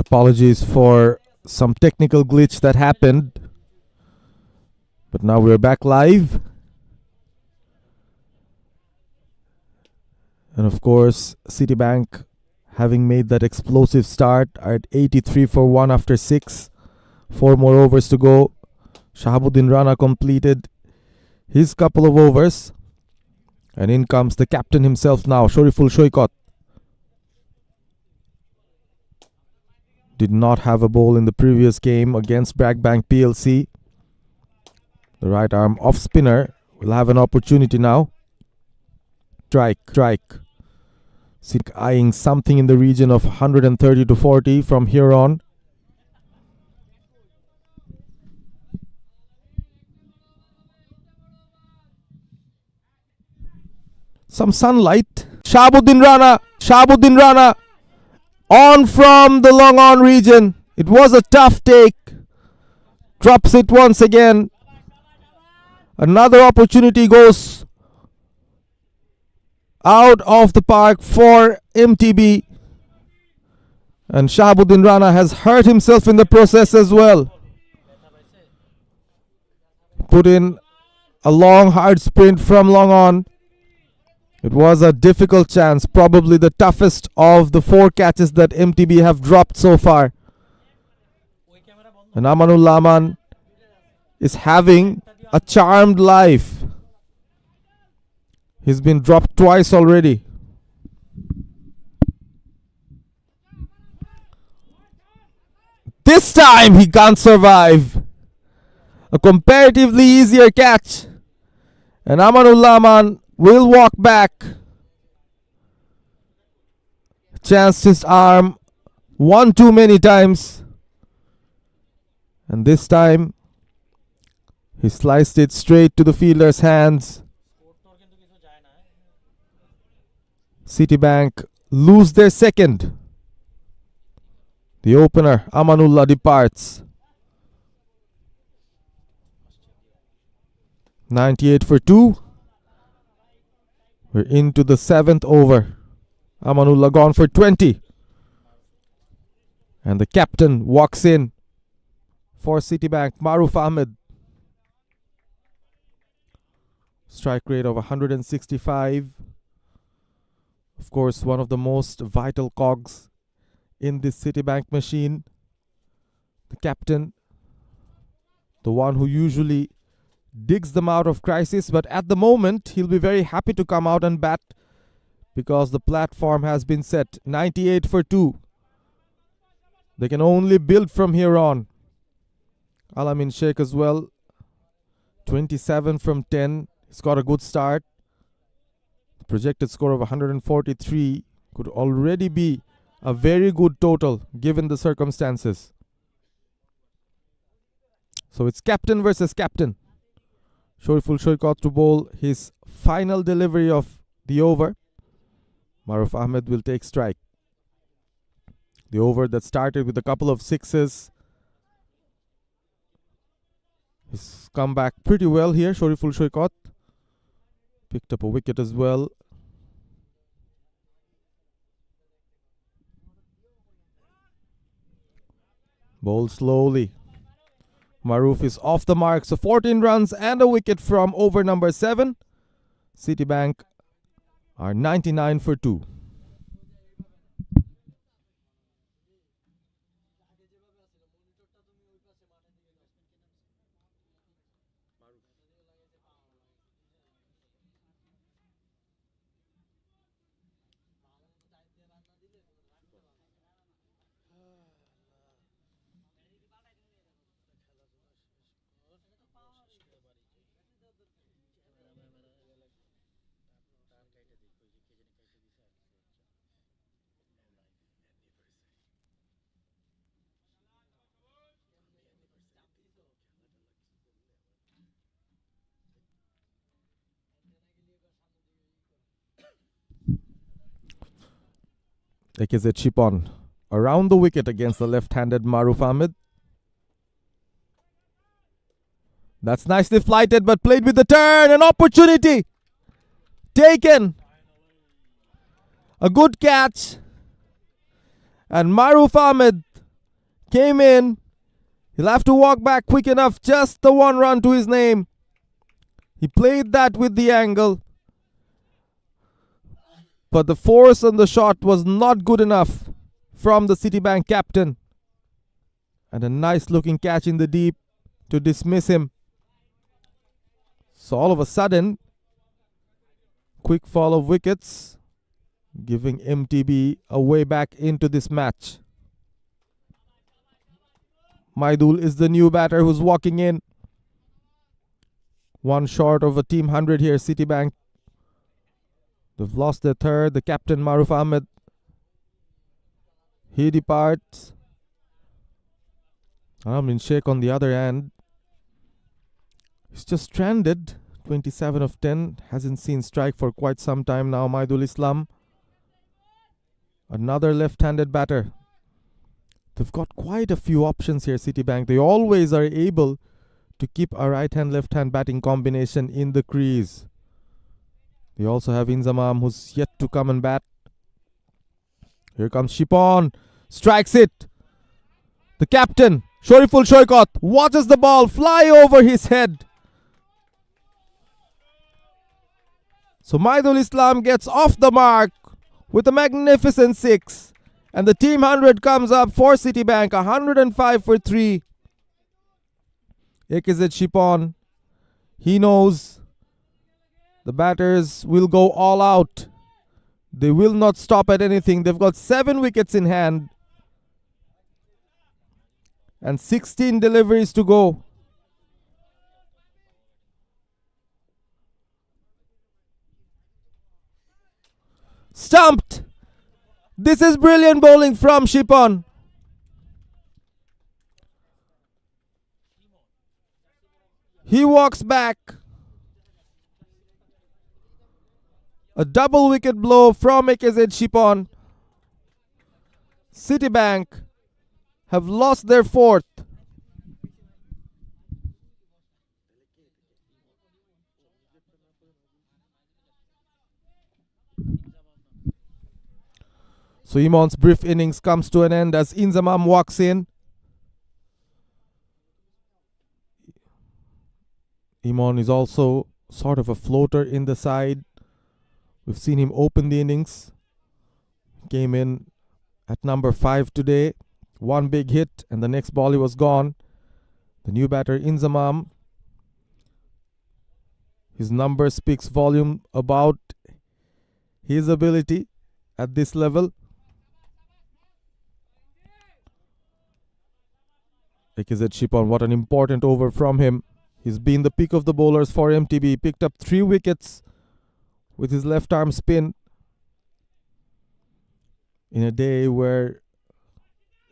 Apologies for some technical glitch that happened. But now we're back live. And of course, Citibank having made that explosive start at 83 for 1 after 6. 4 more overs to go. Shahabuddin Rana completed his couple of overs. And in comes the captain himself now, Shoriful Shoykot. Did not have a bowl in the previous game against Bragbank PLC. The right arm off spinner will have an opportunity now. Strike. Citibank eyeing something in the region of 130 to 40 from here on. Some sunlight. Shahabuddin Rana on from the long on region. It was a tough take. Drops it once again. Another opportunity goes out of the park for MTB. And Shahabuddin Rana has hurt himself in the process as well. Put in a long hard sprint from long on. It was a difficult chance, probably the toughest of the 4 catches that MTB have dropped so far. And Amanul Laman is having a charmed life. He's been dropped twice already. This time he can't survive. A comparatively easier catch. And Amanul Laman will walk back. Chanced his arm one too many times. And this time he sliced it straight to the fielder's hands. Citibank lose their second. The opener, Amanullah, departs. 98 for 2. We're into the 7th over. Amanullah gone for 20. And the captain walks in for Citibank, Maruf Ahmed. Strike rate of 165. Of course, one of the most vital cogs in this Citibank machine. The captain, the one who usually digs them out of crisis, but at the moment he'll be very happy to come out and bat because the platform has been set. 98 for 2. They can only build from here on. Alamin Sheikh as well, 27 from 10. He's got a good start. The projected score of 143 could already be a very good total given the circumstances. So it's captain versus captain. Shoriful Shoykot to bowl his final delivery of the over. Maruf Ahmed will take strike. The over that started with a couple of sixes. He's come back pretty well here, Shoriful Shoykot. Picked up a wicket as well. Bowl slowly. Maruf is off the mark, so 14 runs and a wicket from over number 7. Citibank are 99 for 2. AKZ chip on around the wicket against the left-handed Maruf Ahmed. That's nicely flighted but played with the turn. An opportunity taken. A good catch. And Maruf Ahmed Came in. He'll have to walk back quick enough. Just the one run to his name. He played that with the angle. But the force on the shot was not good enough from the Citibank captain. And a nice looking catch in the deep to dismiss him. So all of a sudden, quick fall of wickets, giving MTB a way back into this match. Maidul is the new batter who's walking in. One short of a team 100 here, Citibank. They've lost their third. The captain, Maruf Ahmed, he departs. Amin Sheikh on the other end. He's just stranded. 27 of 10. Hasn't seen strike for quite some time now. Maidul Islam. Another left-handed batter. They've got quite a few options here, Citibank. They always are able to keep a right-hand, left-hand batting combination in the crease. They also have Inzamam, who's yet to come and bat. Here comes Shipon. Strikes it. The captain, Shoriful Shoikot, watches the ball fly over his head. So Maidul Islam gets off the mark with a magnificent 6. And the team 100 comes up for Citibank, 105 for 3. AKZ Shipon, he knows the batters will go all out. They will not stop at anything. They've got 7 wickets in hand and 16 deliveries to go. Stumped! This is brilliant bowling from Shipon. He walks back. A double wicket blow from AKZ Shipon. Citibank have lost their 4th. So Imon's brief innings comes to an end as Inzamam walks in. Imon is also sort of a floater in the side. We've seen him open the innings. Came in at number 5 today. One big hit and the next ball he was gone. The new batter Inzamam. His number speaks volume about his ability at this level. AKZ Shipon, what an important over from him. He's been the pick of the bowlers for MTB. Picked up 3 wickets with his left arm spin in a day where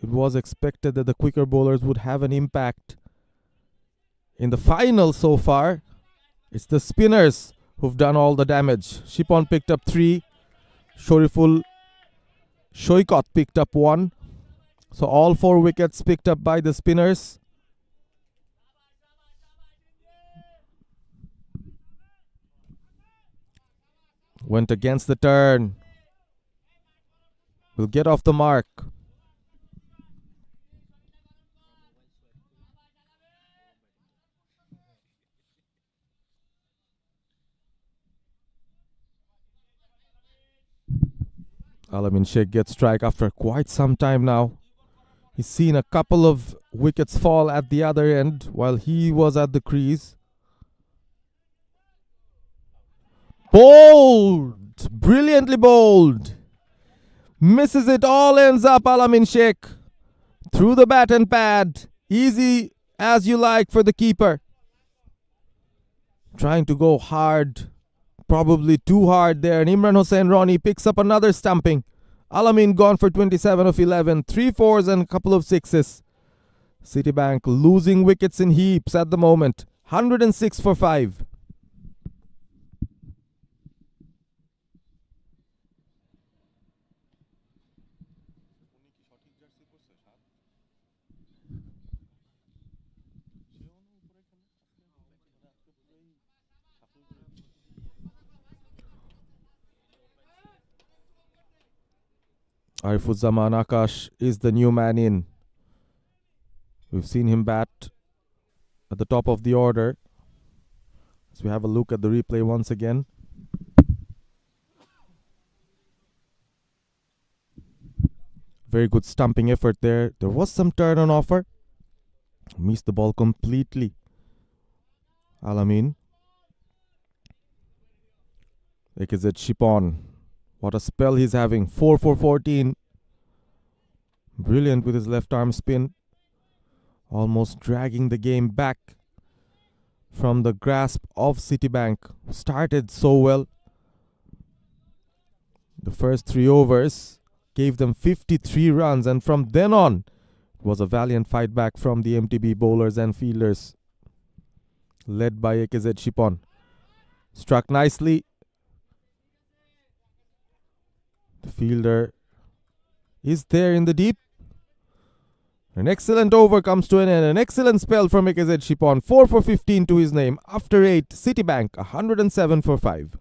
it was expected that the quicker bowlers would have an impact. In the final so far, it's the spinners who've done all the damage. Shipon picked up 3. Shoriful Shoikot picked up 1. So all 4 wickets picked up by the spinners. Went against the turn. Will get off the mark. Alamin Sheikh gets strike after quite some time now. He's seen a couple of wickets fall at the other end while he was at the crease. Bowled! Brilliantly bowled. Misses it, all ends up Alamin Sheikh. Through the bat and pad. Easy as you like for the keeper. Trying to go hard. Probably too hard there. And Imran Hossain Ronnie picks up another stumping. Alamin gone for 27 of 11. 3 fours and a couple of sixes. Citibank losing wickets in heaps at the moment. 106 for 5. Arifuzzaman Akash is the new man in. We've seen him bat at the top of the order. So we have a look at the replay once again. Very good stumping effort there. There was some turn on offer. Missed the ball completely. Alamin. AKZ Shipon. What a spell he's having. 4 for 14. Brilliant with his left arm spin. Almost dragging the game back from the grasp of Citibank. Started so well. The first 3 overs gave them 53 runs, and from then on it was a valiant fight back from the MTB bowlers and fielders led by AKZ Shipon. Struck nicely. The fielder is there in the deep. An excellent over comes to an end. An excellent spell from AKZ Shipon. 4 for 15 to his name. After 8, Citibank 107 for 5.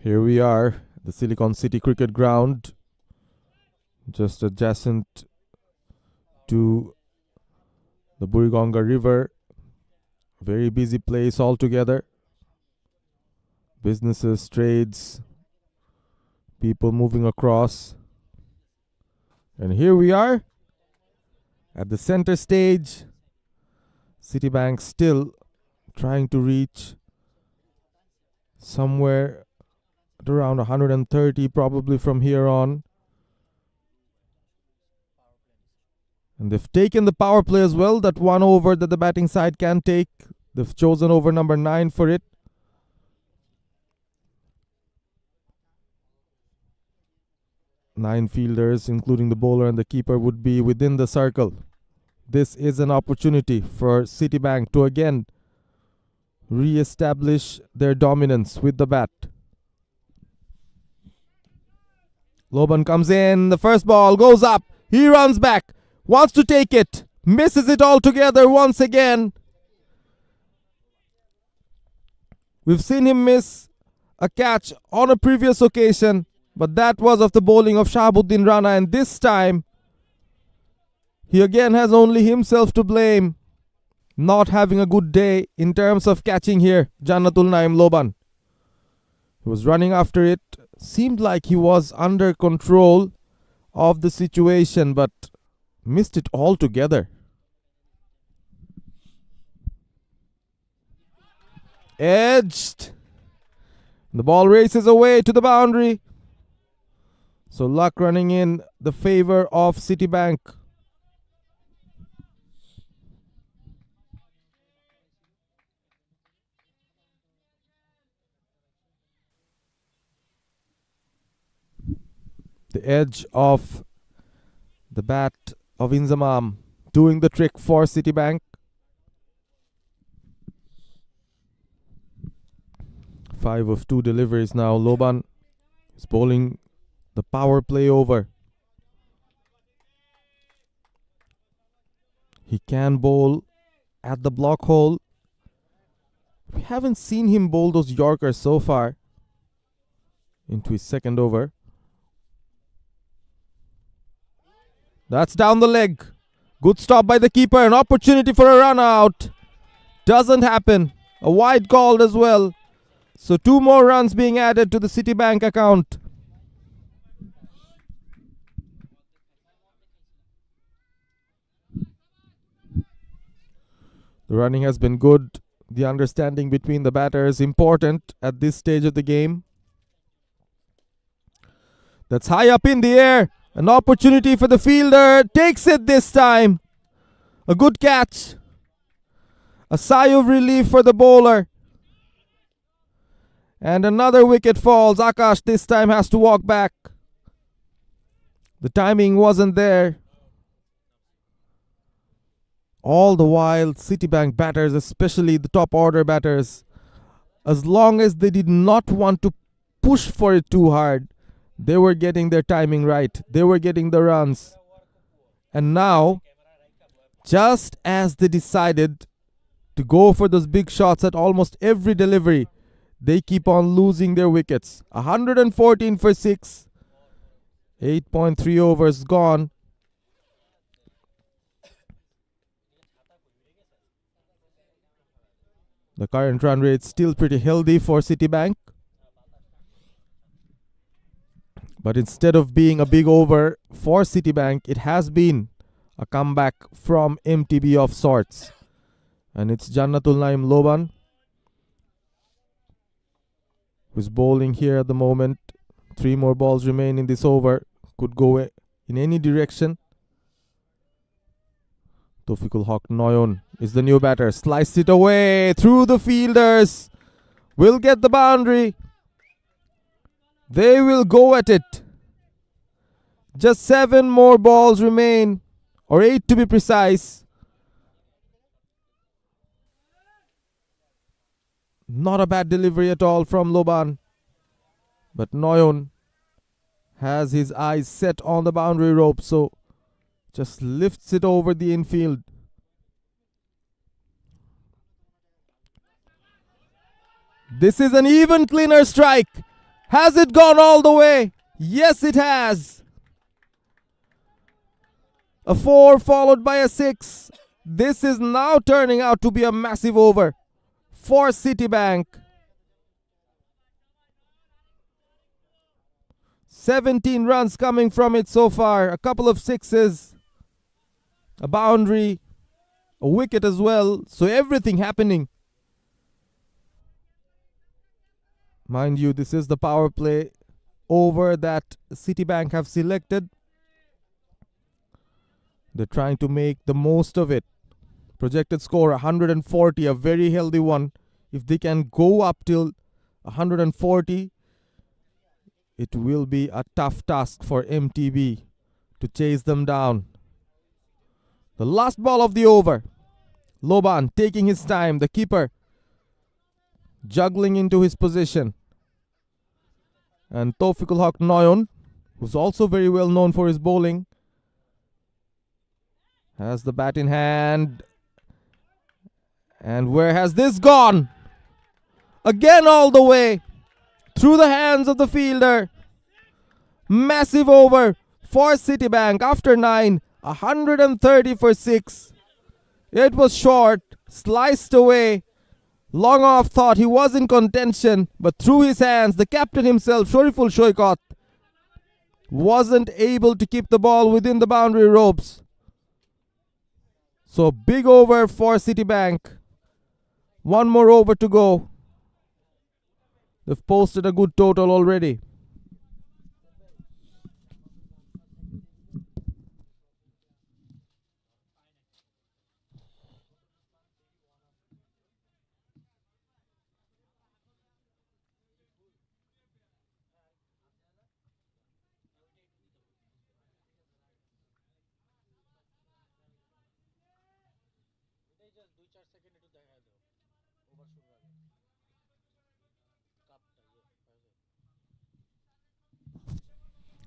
Here we are, the Silicon City Cricket Ground, just adjacent to the Burigonga River. Very busy place altogether. Businesses, trades, people moving across. And here we are at the center stage. Citibank still trying to reach somewhere at around 130 probably from here on. And they've taken the power play as well, that one over that the batting side can take. They've chosen over number 9 for it. Nine fielders, including the bowler and the keeper, would be within the circle. This is an opportunity for Citibank to again re-establish their dominance with the bat. Loban comes in. The first ball goes up. He runs back. Wants to take it. Misses it altogether once again. We've seen him miss a catch on a previous occasion, but that was of the bowling of Shahabuddin Rana, and this time he again has only himself to blame. Not having a good day in terms of catching here, Jannatul Naim Loban. He was running after it. Seemed like he was under control of the situation, but missed it altogether. Edged. The ball races away to the boundary. So luck running in the favor of Citibank. The edge of the bat of Inzamam doing the trick for Citibank. 5 of 2 deliveries now. Loban is bowling the power play over. He can bowl at the block hole. We haven't seen him bowl those Yorkers so far into his second over. That's down the leg. Good stop by the keeper. An opportunity for a run out. Doesn't happen. A wide called as well. So 2 more runs being added to the Citibank account. The running has been good. The understanding between the batters important at this stage of the game. That's high up in the air. An opportunity for the fielder. Takes it this time. A good catch. A sigh of relief for the bowler. And another wicket falls. Akash this time has to walk back. The timing wasn't there. All the while, Citibank batters, especially the top order batters, as long as they did not want to push for it too hard, they were getting their timing right. They were getting the runs. And now, just as they decided to go for those big shots at almost every delivery, they keep on losing their wickets. 114 for 6. 8.3 overs gone. The current run rate still pretty healthy for Citibank. But instead of being a big over for Citibank, it has been a comeback from MTB of sorts. And it's Jannatul Naim Loban who's bowling here at the moment. 3 more balls remain in this over. Could go in any direction. Tofikul Haq Noyon is the new batter. Sliced it away through the fielders. Will get the boundary. They will go at it. Just 7 more balls remain, or 8 to be precise. Not a bad delivery at all from Loban. But Noyon has his eyes set on the boundary rope, so just lifts it over the infield. This is an even cleaner strike. Has it gone all the way? Yes, it has. A 4 followed by a 6. This is now turning out to be a massive over for Citibank. 17 runs coming from it so far. A couple of sixes, a boundary, a wicket as well. So everything happening. Mind you, this is the power play over that Citibank have selected. They're trying to make the most of it. Projected score 140, a very healthy one. If they can go up till 140, it will be a tough task for MTB to chase them down. The last ball of the over. Loban taking his time. The keeper juggling into his position. And Taufikul Haq Noyon, who's also very well known for his bowling, has the bat in hand. And where has this gone? Again all the way through the hands of the fielder. Massive over for Citibank after 9. 130 for 6. It was short, sliced away. Long off thought he was in contention, but through his hands, the captain himself, Shariful Shoykot, wasn't able to keep the ball within the boundary ropes. So big over for Citibank. 1 more over to go. They've posted a good total already.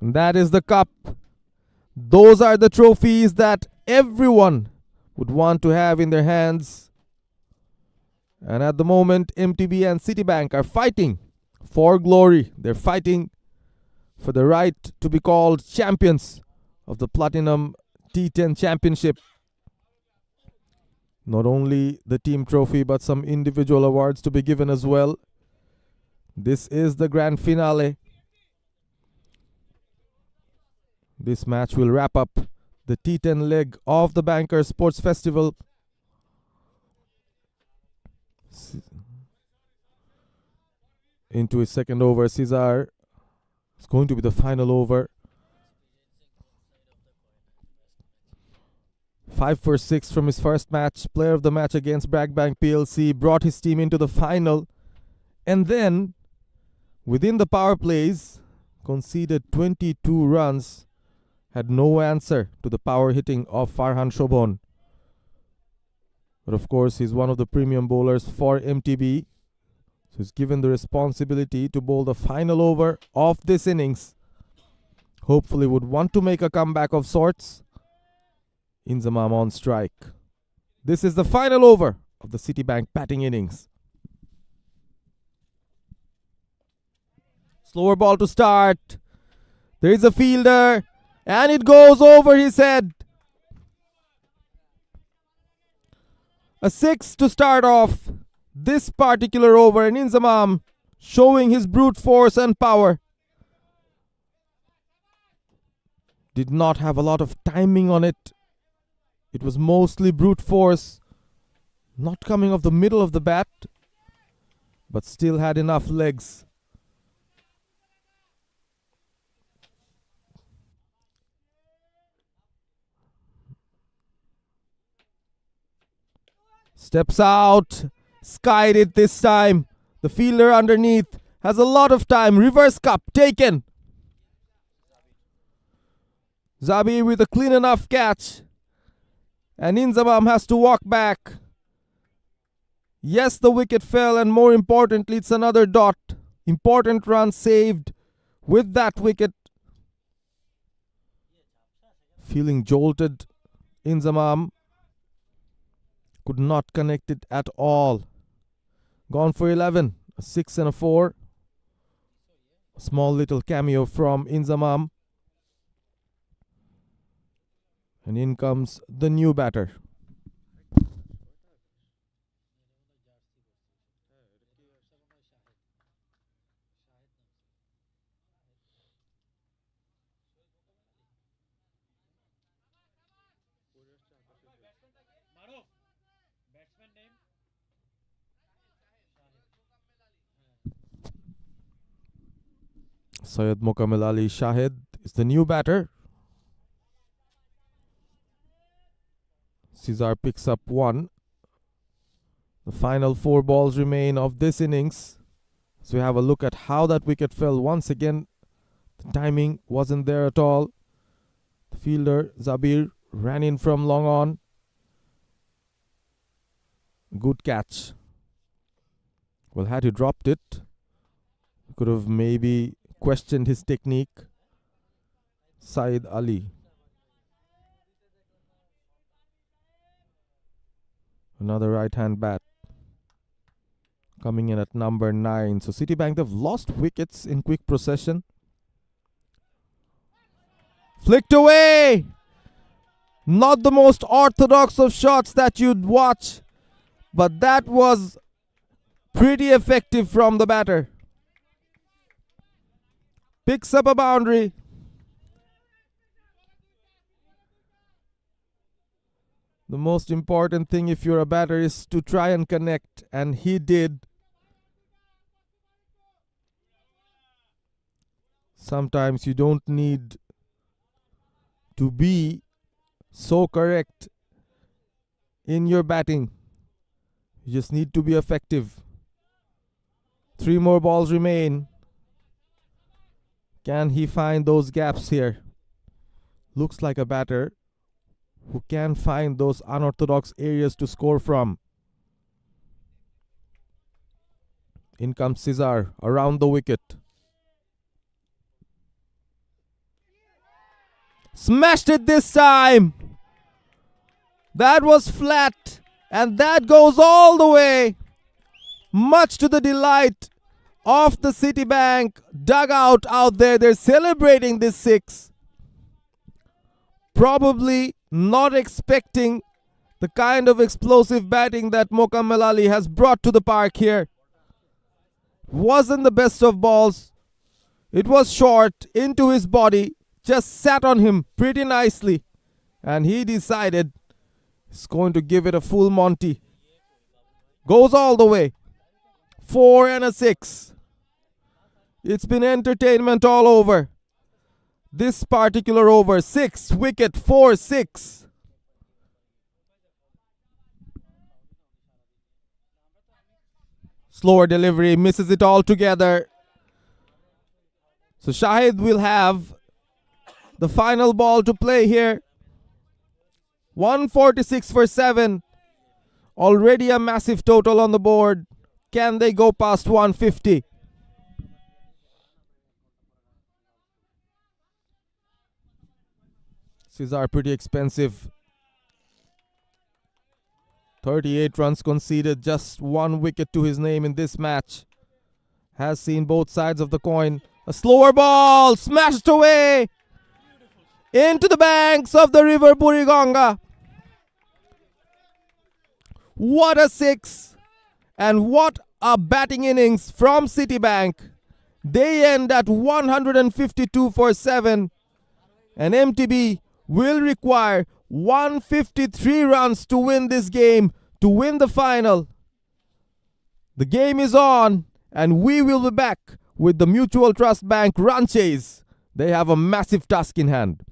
And that is the cup. Those are the trophies that everyone would want to have in their hands. And at the moment, MTB and Citibank are fighting for glory. They're fighting for the right to be called champions of the Platinum T10 Championship. Not only the team trophy, but some individual awards to be given as well. This is the grand finale. This match will wrap up the T10 leg of the Bankers Sports Festival. Into his second over, Cesar It's going to be the final over. 5 for 6 from his first match. Player of the match against Bragbank PLC. Brought his team into the final. And then, within the power plays, conceded 22 runs. Had no answer to the power hitting of Farhan Shobhon. But of course, he's one of the premium bowlers for MTB. So he's given the responsibility to bowl the final over of this innings. Hopefully would want to make a comeback of sorts. Inzamam on strike. This is the final over of the Citibank batting innings. Slower ball to start. There is a fielder. And it goes over his head. A 6 to start off this particular over, and Inzamam showing his brute force and power. Did not have a lot of timing on it. It was mostly brute force. Not coming off the middle of the bat, but still had enough legs. Steps out, skied it this time. The fielder underneath has a lot of time. Reverse cup taken. Zabir with a clean enough catch. And Inzamam has to walk back. Yes, the wicket fell, and more importantly, it's another dot. Important run saved with that wicket. Feeling jolted, Inzamam could not connect it at all. Gone for 11. A 6 and a 4. A small little cameo from Inzamam. And in comes the new batter. Syed Mokammel Ali Shahid is the new batter. Cesar picks up 1. The final 4 balls remain of this innings. So we have a look at how that wicket fell. Once again, the timing wasn't there at all. The fielder, Zabir, ran in from long on. Good catch. Well, had he dropped it, could have maybe questioned his technique. Saeed Ali. Another right-hand bat. Coming in at number 9. So Citibank, they've lost wickets in quick procession. Flicked away! Not the most orthodox of shots that you'd watch, but that was pretty effective from the batter. Picks up a boundary. The most important thing if you're a batter is to try and connect, and he did. Sometimes you don't need to be so correct in your batting. You just need to be effective. 3 more balls remain. Can he find those gaps here? Looks like a batter who can find those unorthodox areas to score from. In comes Cesar around the wicket. Smashed it this time. That was flat, and that goes all the way. Much to the delight of the Citibank dugout out there. They're celebrating this 6. Probably not expecting the kind of explosive batting that Mokammel Ali has brought to the park here. Wasn't the best of balls. It was short into his body. Just sat on him pretty nicely. And he decided he's going to give it a full Monty. Goes all the way. 4 and a 6. It's been entertainment all over. This particular over, 6 wicket, 4-6. Slower delivery, misses it altogether. So Shahid will have the final ball to play here. 146 for 7. Already a massive total on the board. Can they go past 150? These are pretty expensive. 38 runs conceded, just 1 wicket to his name in this match. Has seen both sides of the coin. A slower ball smashed away into the banks of the river Buriganga. What a six, and what a batting innings from Citibank. They end at 152 for 7, and MTB will require 153 runs to win this game, to win the final. The game is on, and we will be back with the Mutual Trust Bank run chase. They have a massive task in hand.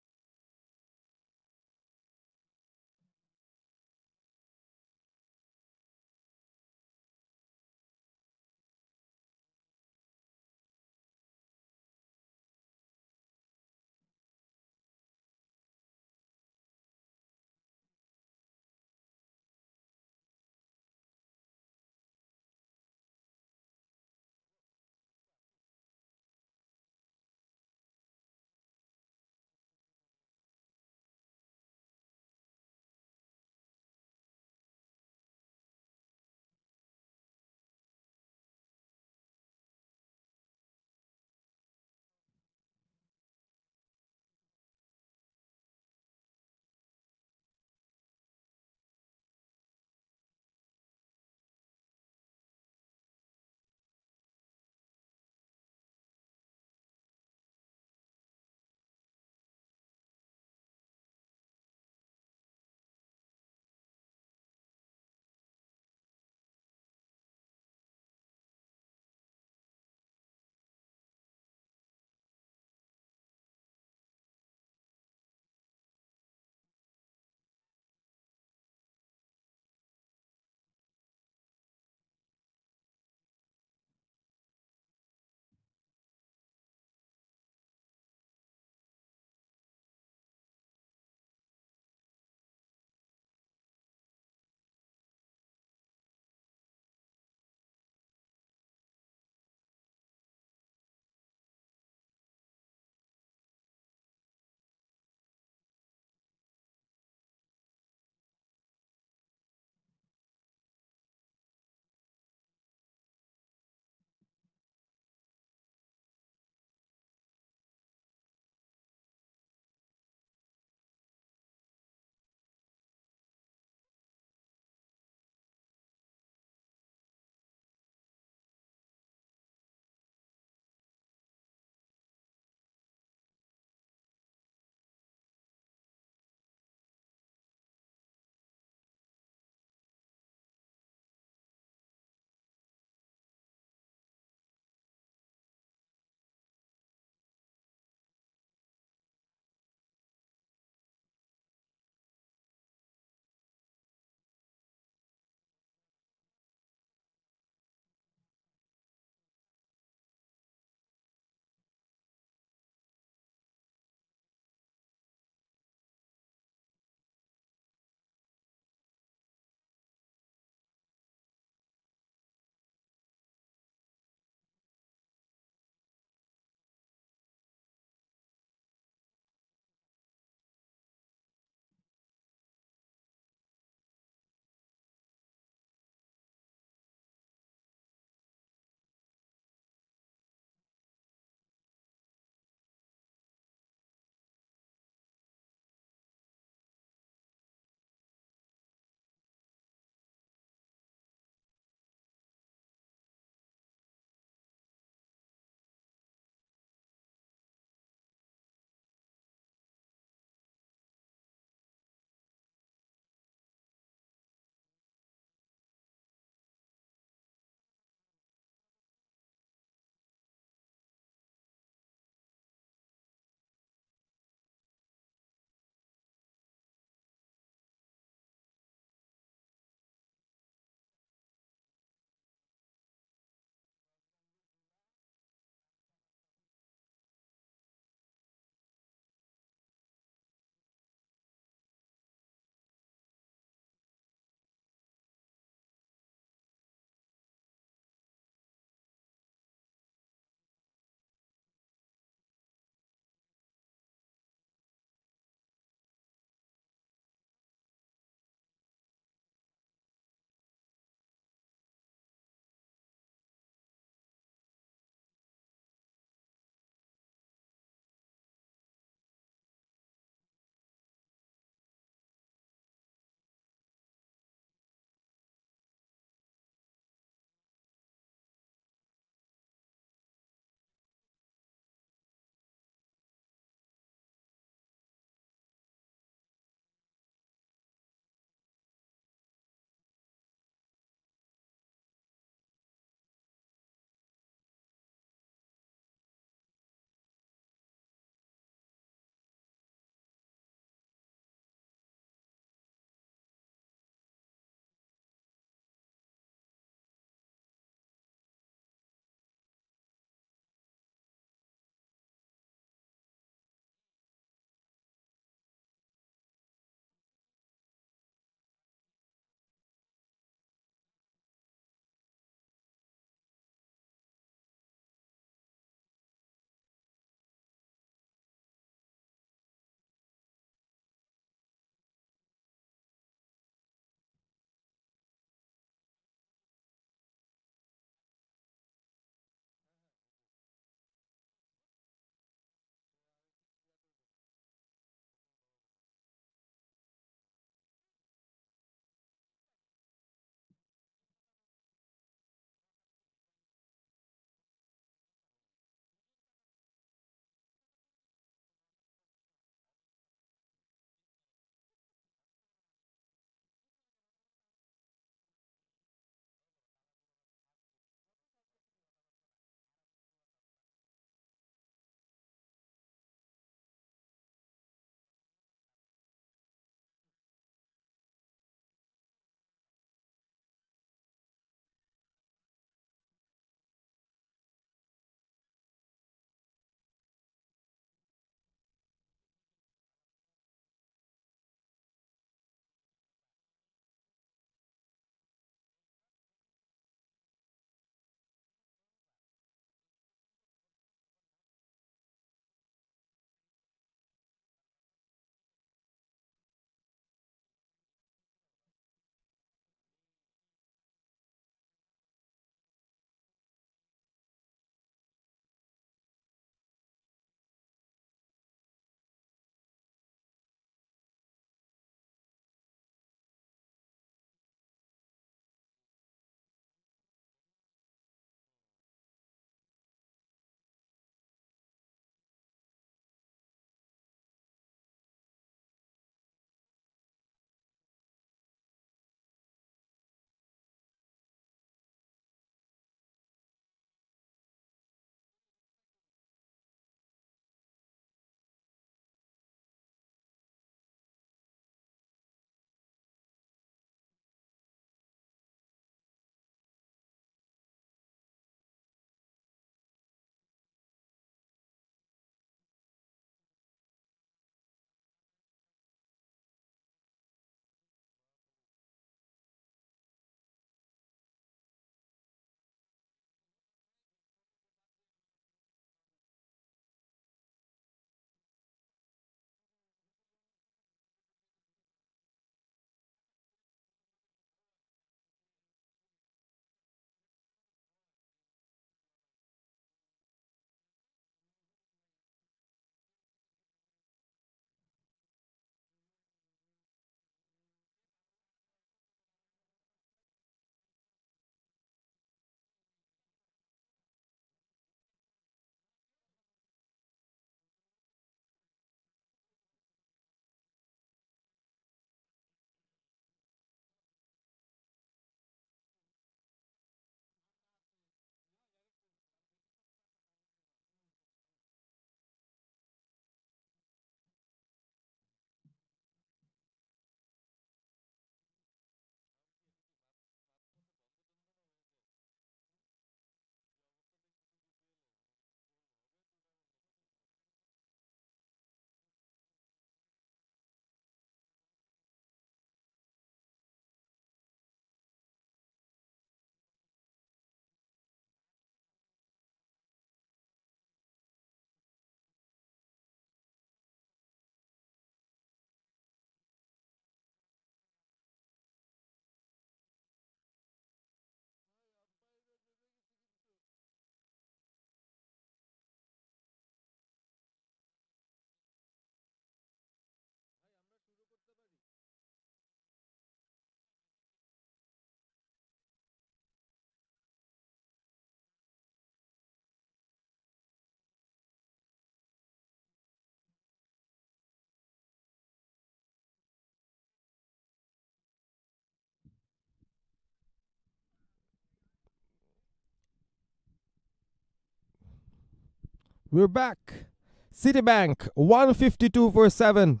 We're back. Citibank 152 for 7.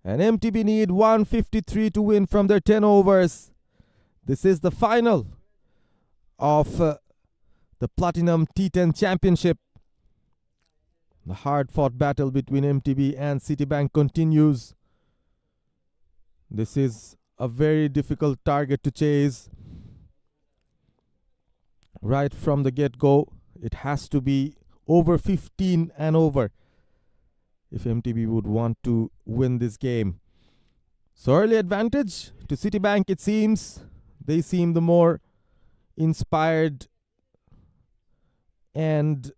And MTB need 153 to win from their 10 overs. This is the final of the Platinum T10 Championship. The hard-fought battle between MTB and Citibank continues. This is a very difficult target to chase. Right from the get-go, it has to be over 15 and over if MTB would want to win this game. So early advantage to Citibank, it seems. They seem the more inspired and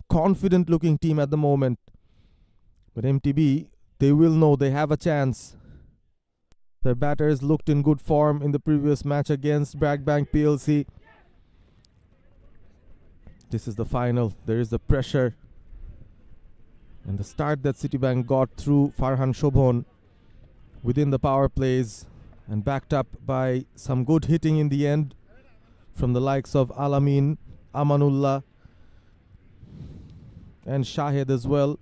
confident looking team at the moment. But MTB, they will know they have a chance. Their batters looked in good form in the previous match against Bragbank PLC. This is the final. There is the pressure. And the start that Citibank got through Farhan Shobhon within the power plays and backed up by some good hitting in the end from the likes of Alamin, Amanullah and Shahid as well.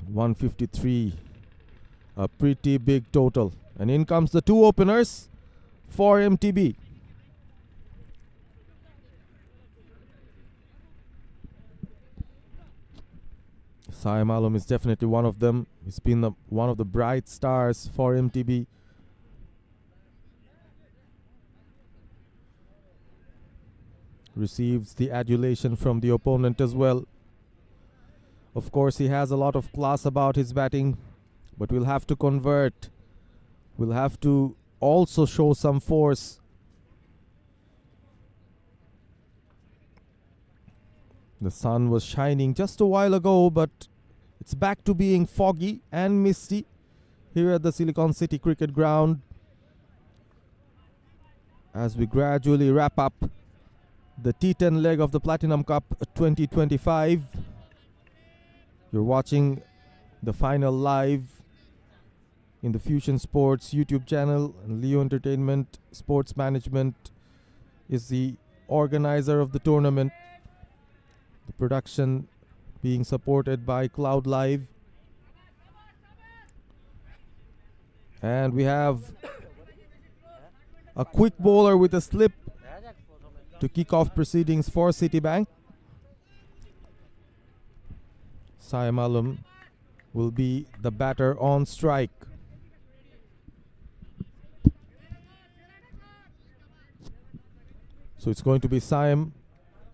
153, a pretty big total. And in comes the two openers for MTB. Saim Alum is definitely one of them. He's been one of the bright stars for MTB. Receives the adulation from the opponent as well. Of course, he has a lot of class about his batting, but we'll have to convert. We'll have to also show some force. The sun was shining just a while ago, but it's back to being foggy and misty here at the Silicon City Cricket Ground as we gradually wrap up the T10 leg of the Platinum Cup 2025. You're watching the final live in the Fusion Sports YouTube channel, and Leo Entertainment Sports Management is the organizer of the tournament. The production being supported by Cloud Live. And we have a quick bowler with a slip to kick off proceedings for Citibank. Saim Alum will be the batter on strike. So it's going to be Saim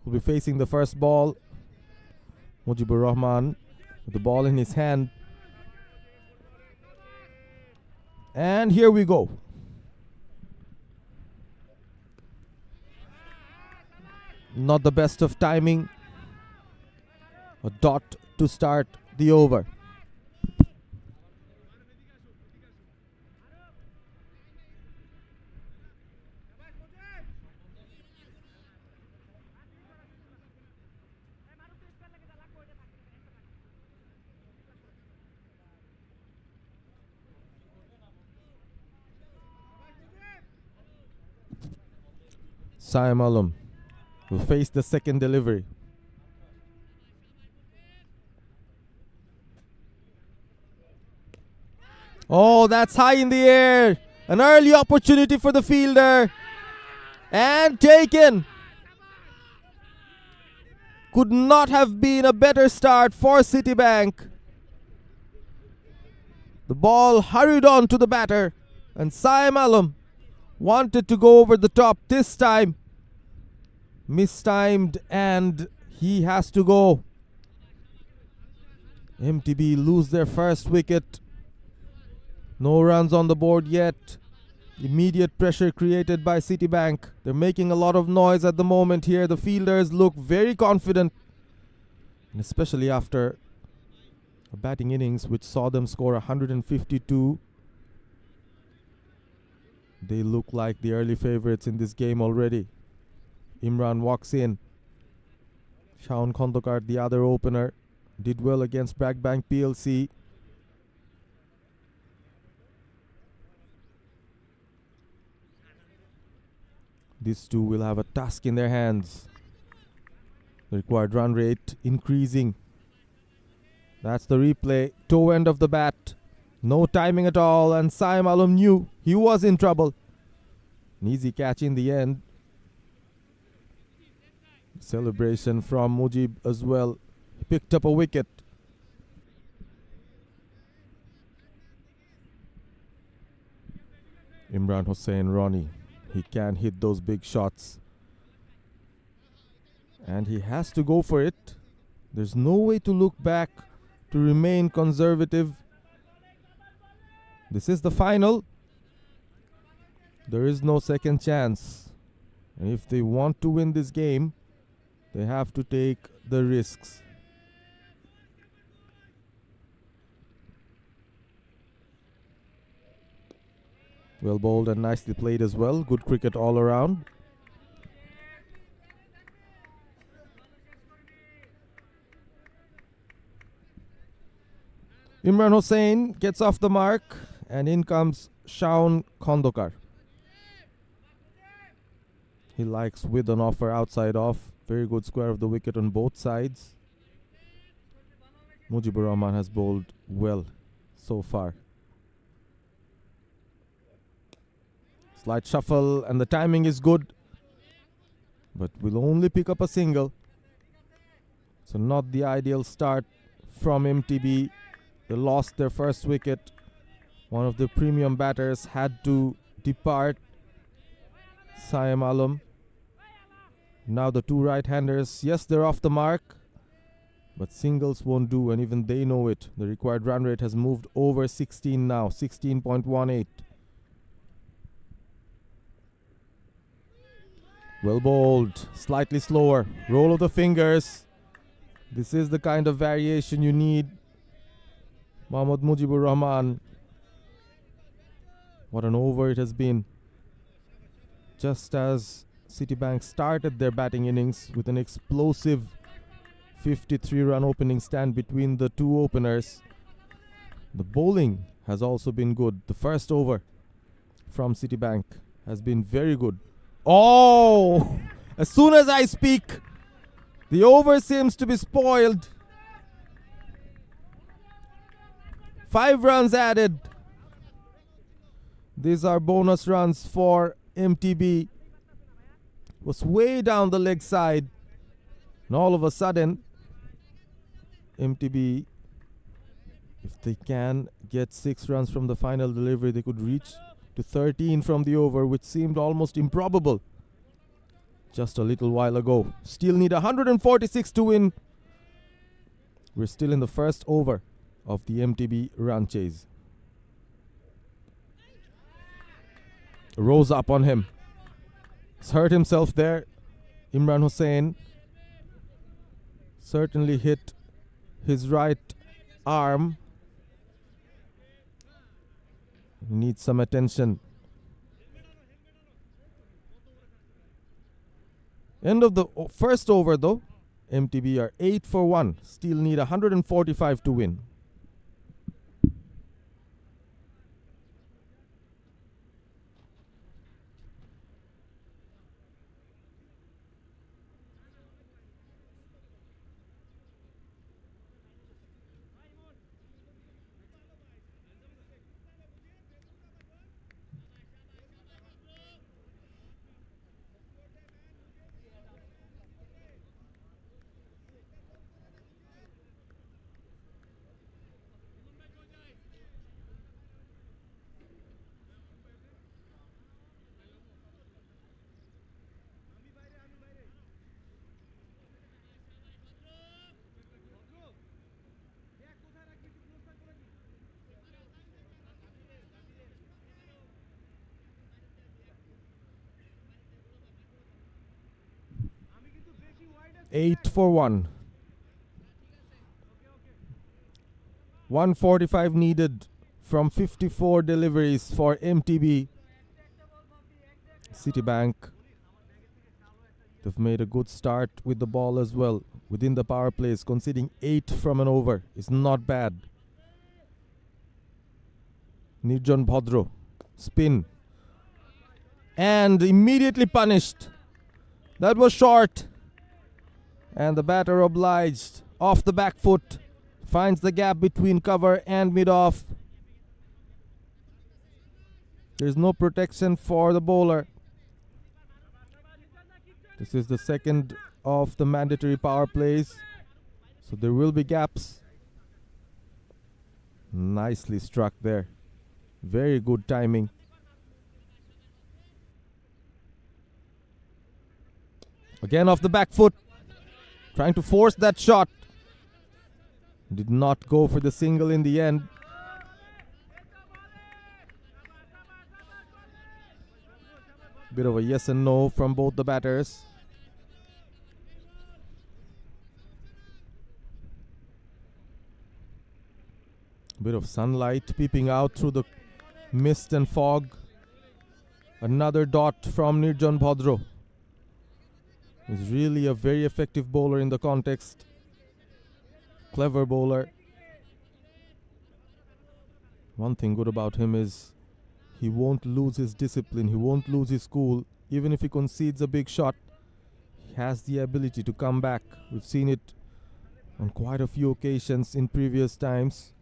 who will be facing the first ball. Mujibur Rahman with the ball in his hand. And here we go. Not the best of timing. A dot to start the over. Saim Alum will face the second delivery. Oh, that's high in the air. An early opportunity for the fielder. And taken. Could not have been a better start for Citibank. The ball hurried on to the batter. And Saim Alum wanted to go over the top this time. Mistimed, and he has to go. MTB lose their first wicket. No runs on the board yet. Immediate pressure created by Citibank. They're making a lot of noise at the moment here. The fielders look very confident, and especially after a batting innings which saw them score 152. They look like the early favorites in this game already. Imran walks in. Shaun Khandokar, the other opener, did well against Bragbank PLC. These two will have a task in their hands. The required run rate increasing. That's the replay. Toe end of the bat. No timing at all, and Saim Alum knew he was in trouble. An easy catch in the end. Celebration from Mujib as well. He picked up a wicket. Imran Hossain Ronnie. He can hit those big shots. And he has to go for it. There's no way to look back, to remain conservative. This is the final. There is no second chance. And if they want to win this game, they have to take the risks. Well bowled and nicely played as well. Good cricket all around. Imran Hossain gets off the mark, and in comes Shaun Khondokar. He likes with an offer outside off. Very good square of the wicket on both sides. Mujibur Rahman has bowled well so far. Slight shuffle, and the timing is good, but will only pick up a single. So not the ideal start from MTB. They lost their first wicket. One of the premium batters had to depart. Saim Alum. Now the two right-handers, yes, they're off the mark, but singles won't do, and even they know it. The required run rate has moved over 16 now, 16.18. Well bowled, slightly slower. Roll of the fingers. This is the kind of variation you need. Mohammad Mujibur Rahman. What an over it has been. Just as Citibank started their batting innings with an explosive 53-run opening stand between the two openers, the bowling has also been good. The first over from Citibank has been very good. Oh! As soon as I speak, the over seems to be spoiled. 5 runs added. These are bonus runs for MTB. Was way down the leg side, and all of a sudden MTB, if they can get 6 runs from the final delivery, they could reach to 13 from the over, which seemed almost improbable just a little while ago. Still need 146 to win. We're still in the first over of the MTB run chase. Rose up on him. He's hurt himself there. Imran Hossain certainly hit his right arm. He needs some attention. End of the first over though. MTB are 8 for 1. Still need 145 to win. Eight for 1. 145 needed from 54 deliveries for MTB. Citibank, they've made a good start with the ball as well. Within the power plays, conceding 8 from an over is not bad. Nirjan Bhadro, spin. And immediately punished. That was short. And the batter obliged. Off the back foot. Finds the gap between cover and mid-off. There's no protection for the bowler. This is the second of the mandatory power plays, so there will be gaps. Nicely struck there. Very good timing. Again off the back foot. Trying to force that shot. Did not go for the single in the end. Bit of a yes and no from both the batters. Bit of sunlight peeping out through the mist and fog. Another dot from Nirjan Bhadra. He's really a very effective bowler in the context. Clever bowler. One thing good about him is he won't lose his discipline, he won't lose his cool. Even if he concedes a big shot, he has the ability to come back. We've seen it on quite a few occasions in previous times.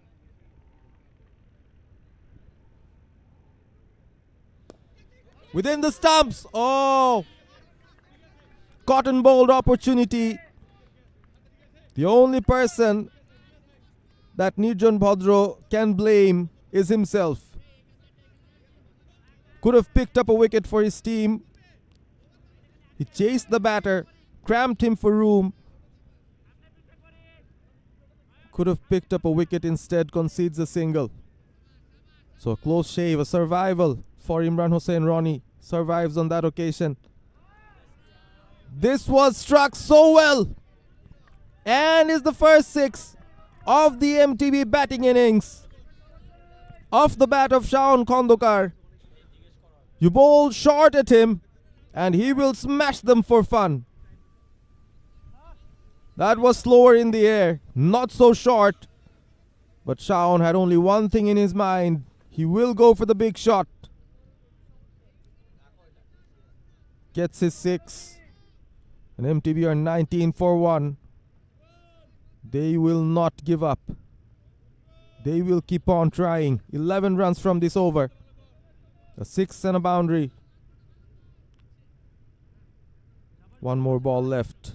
Within the stumps! Oh! Cotton bowled opportunity. The only person that Nirjan Bhadra can blame is himself. Could have picked up a wicket for his team. He chased the batter, cramped him for room. Could have picked up a wicket, instead concedes a single. So a close shave, a survival for Imran Hossain Ronnie. Survives on that occasion. This was struck so well. And is the first six of the MTB batting innings. Off the bat of Shaun Khandokar. You bowl short at him and he will smash them for fun. That was slower in the air, not so short. But Shaun had only one thing in his mind. He will go for the big shot. Gets his six. And MTB are 19 for 1. They will not give up. They will keep on trying. 11 runs from this over. A 6 and a boundary. One more ball left.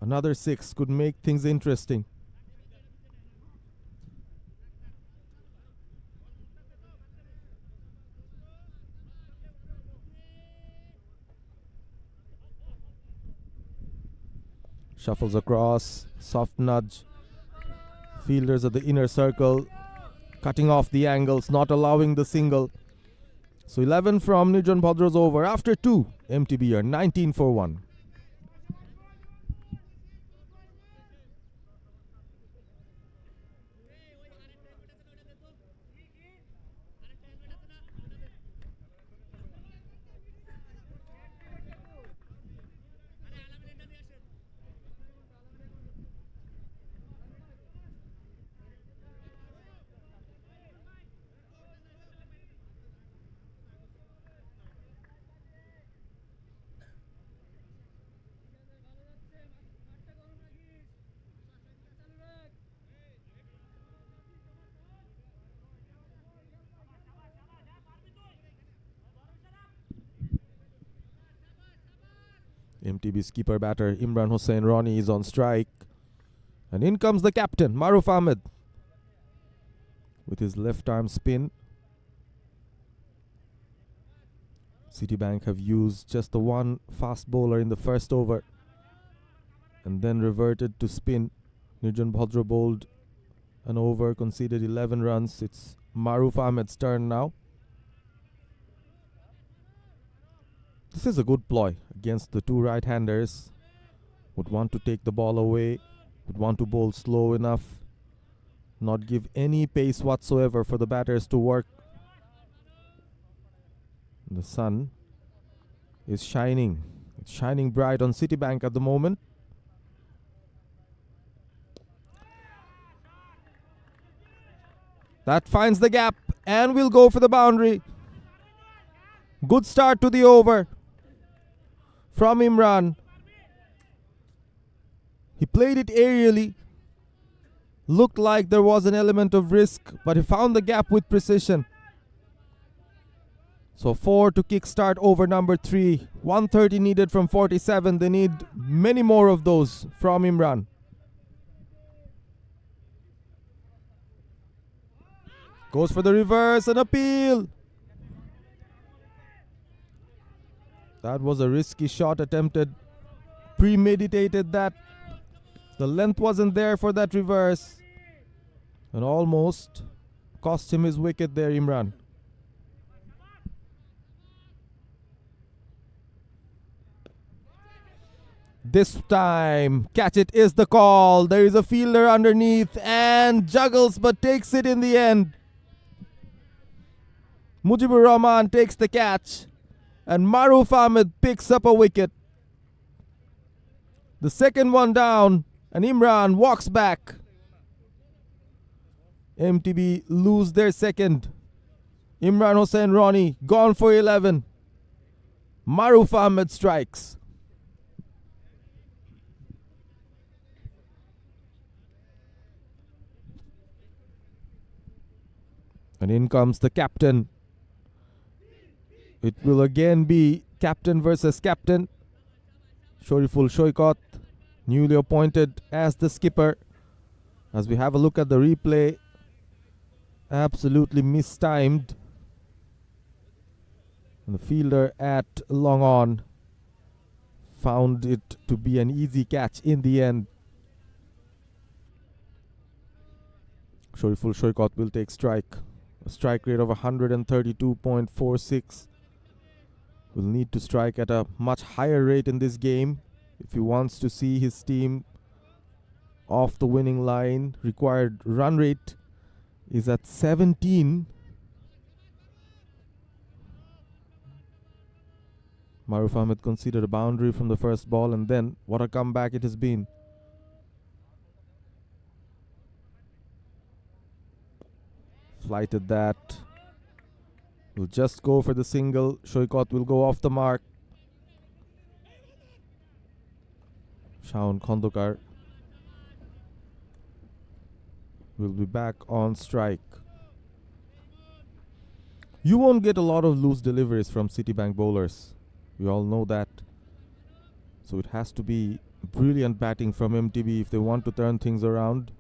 Another 6 could make things interesting. Shuffles across, soft nudge. Fielders at the inner circle, cutting off the angles, not allowing the single. So 11 from Nirjan Bhadra's over. After 2, MTB are 19 for 1. MTB's keeper batter Imran Hossain Ronnie is on strike. And in comes the captain, Maruf Ahmed. With his left arm spin. Citibank have used just the one fast bowler in the first over. And then reverted to spin. Nirjan Bhadra bowled an over, conceded 11 runs. It's Maruf Ahmed's turn now. This is a good ploy against the two right-handers. Would want to take the ball away, would want to bowl slow enough, not give any pace whatsoever for the batters to work. The sun is shining. It's shining bright on Citibank at the moment. That finds the gap and will go for the boundary. Good start to the over from Imran. He played it aerially. Looked like there was an element of risk, but he found the gap with precision. So 4 to kickstart over number 3. 130 needed from 47. They need many more of those from Imran. Goes for the reverse and appeal. That was a risky shot attempted. Premeditated that. The length wasn't there for that reverse. And almost cost him his wicket there, Imran. This time, catch it is the call. There is a fielder underneath and juggles but takes it in the end. Mujibur Rahman takes the catch and Maruf Ahmed picks up a wicket. The second one down and Imran walks back. MTB lose their second. Imran Hossain Ronnie gone for 11. Maruf Ahmed strikes. And in comes the captain. It will again be captain versus captain. Shoriful Shoikot, newly appointed as the skipper. As we have a look at the replay, absolutely mistimed. And the fielder at long on found it to be an easy catch in the end. Shoriful Shoikot will take strike. A strike rate of 132.46. Will need to strike at a much higher rate in this game if he wants to see his team off the winning line. Required run rate is at 17. Maruf Ahmed conceded a boundary from the first ball, and then what a comeback it has been. Flighted that. Will just go for the single. Shoikot will go off the mark. Shaun Khandokar will be back on strike. You won't get a lot of loose deliveries from Citibank bowlers. We all know that. So it has to be brilliant batting from MTB if they want to turn things around.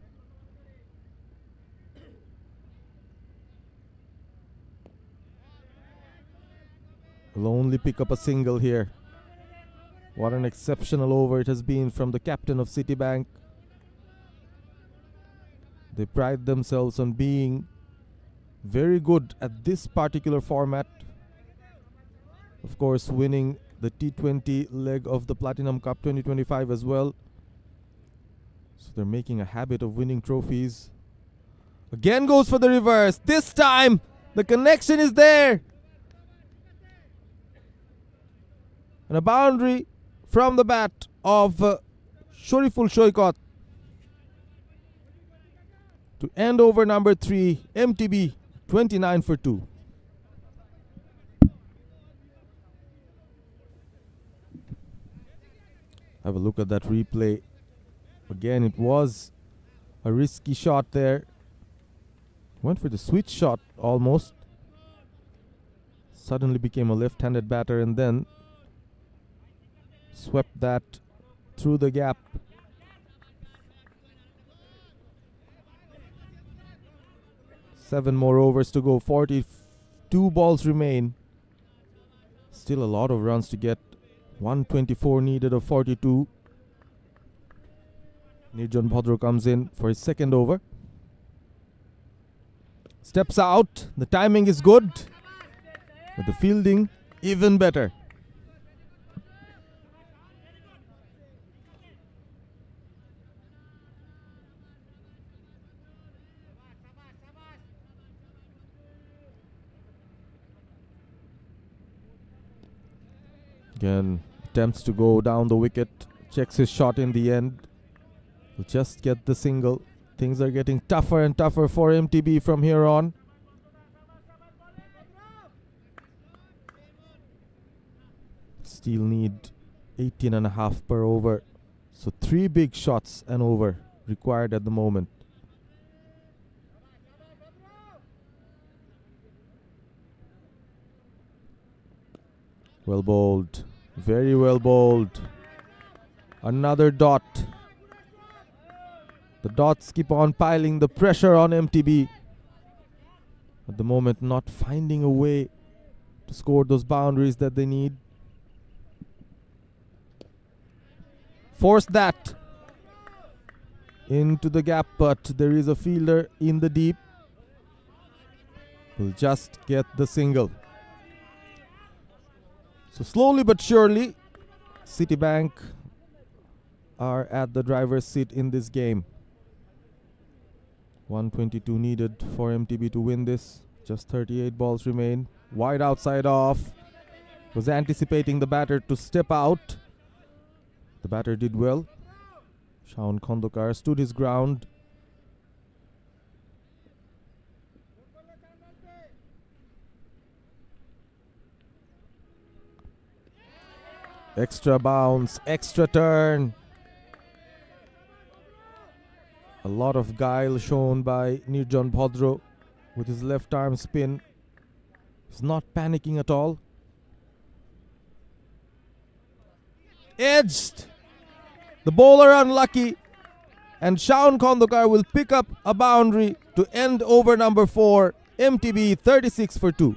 Will only pick up a single here. What an exceptional over it has been from the captain of Citibank. They pride themselves on being very good at this particular format. Of course, winning the T20 leg of the Platinum Cup 2025 as well. So they're making a habit of winning trophies. Again goes for the reverse. This time, the connection is there. And a boundary from the bat of Shoriful Shoikot to end over number 3, MTB 29 for 2. Have a look at that replay. Again, it was a risky shot there. Went for the switch shot almost. Suddenly became a left-handed batter and then swept that through the gap. Seven more overs to go. 42 balls remain. Still a lot of runs to get. 124 needed of 42. Nirjan Bhadra comes in for his second over. Steps out. The timing is good. But the fielding even better. Again, attempts to go down the wicket, checks his shot in the end. Will just get the single. Things are getting tougher and tougher for MTB from here on. Still need 18.5 per over. So 3 big shots and over required at the moment. Well bowled. Very well bowled. Another dot. The dots keep on piling the pressure on MTB. At the moment, not finding a way to score those boundaries that they need. Force that into the gap, but there is a fielder in the deep. Will just get the single. So slowly but surely, Citibank are at the driver's seat in this game. 122 needed for MTB to win this. Just 38 balls remain. Wide outside off. Was anticipating the batter to step out. The batter did well. Shaun Khandokar stood his ground. Extra bounce, extra turn. A lot of guile shown by Nirjan Bhadra with his left arm spin. He's not panicking at all. Edged. The bowler unlucky. And Shaun Khandokar will pick up a boundary to end over number 4. MTB 36 for 2.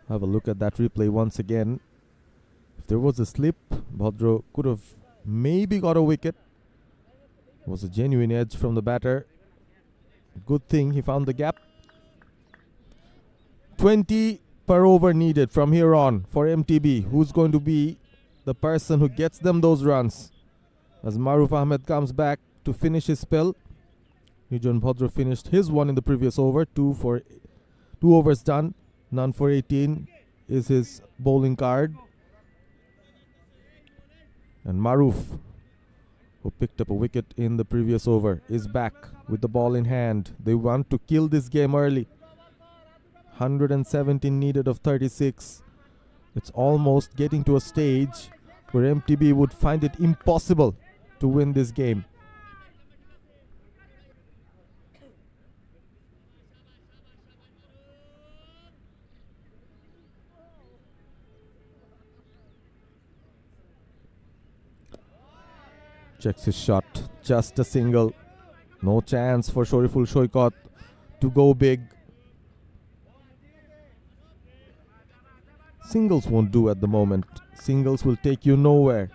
Have a look at that replay once again. If there was a slip, Bhadra could have maybe got a wicket. It was a genuine edge from the batter. Good thing he found the gap. 20 per over needed from here on for MTB. Who's going to be the person who gets them those runs? As Maruf Ahmed comes back to finish his spell. Nirjan Bhadra finished his one in the previous over. 2 overs done. None for 18 is his bowling card. And Maruf, who picked up a wicket in the previous over, is back with the ball in hand. They want to kill this game early. 117 needed of 36. It's almost getting to a stage where MTB would find it impossible to win this game. Checks his shot, just a single. No chance for Shoriful Shoikot to go big. Singles won't do at the moment. Singles will take you nowhere.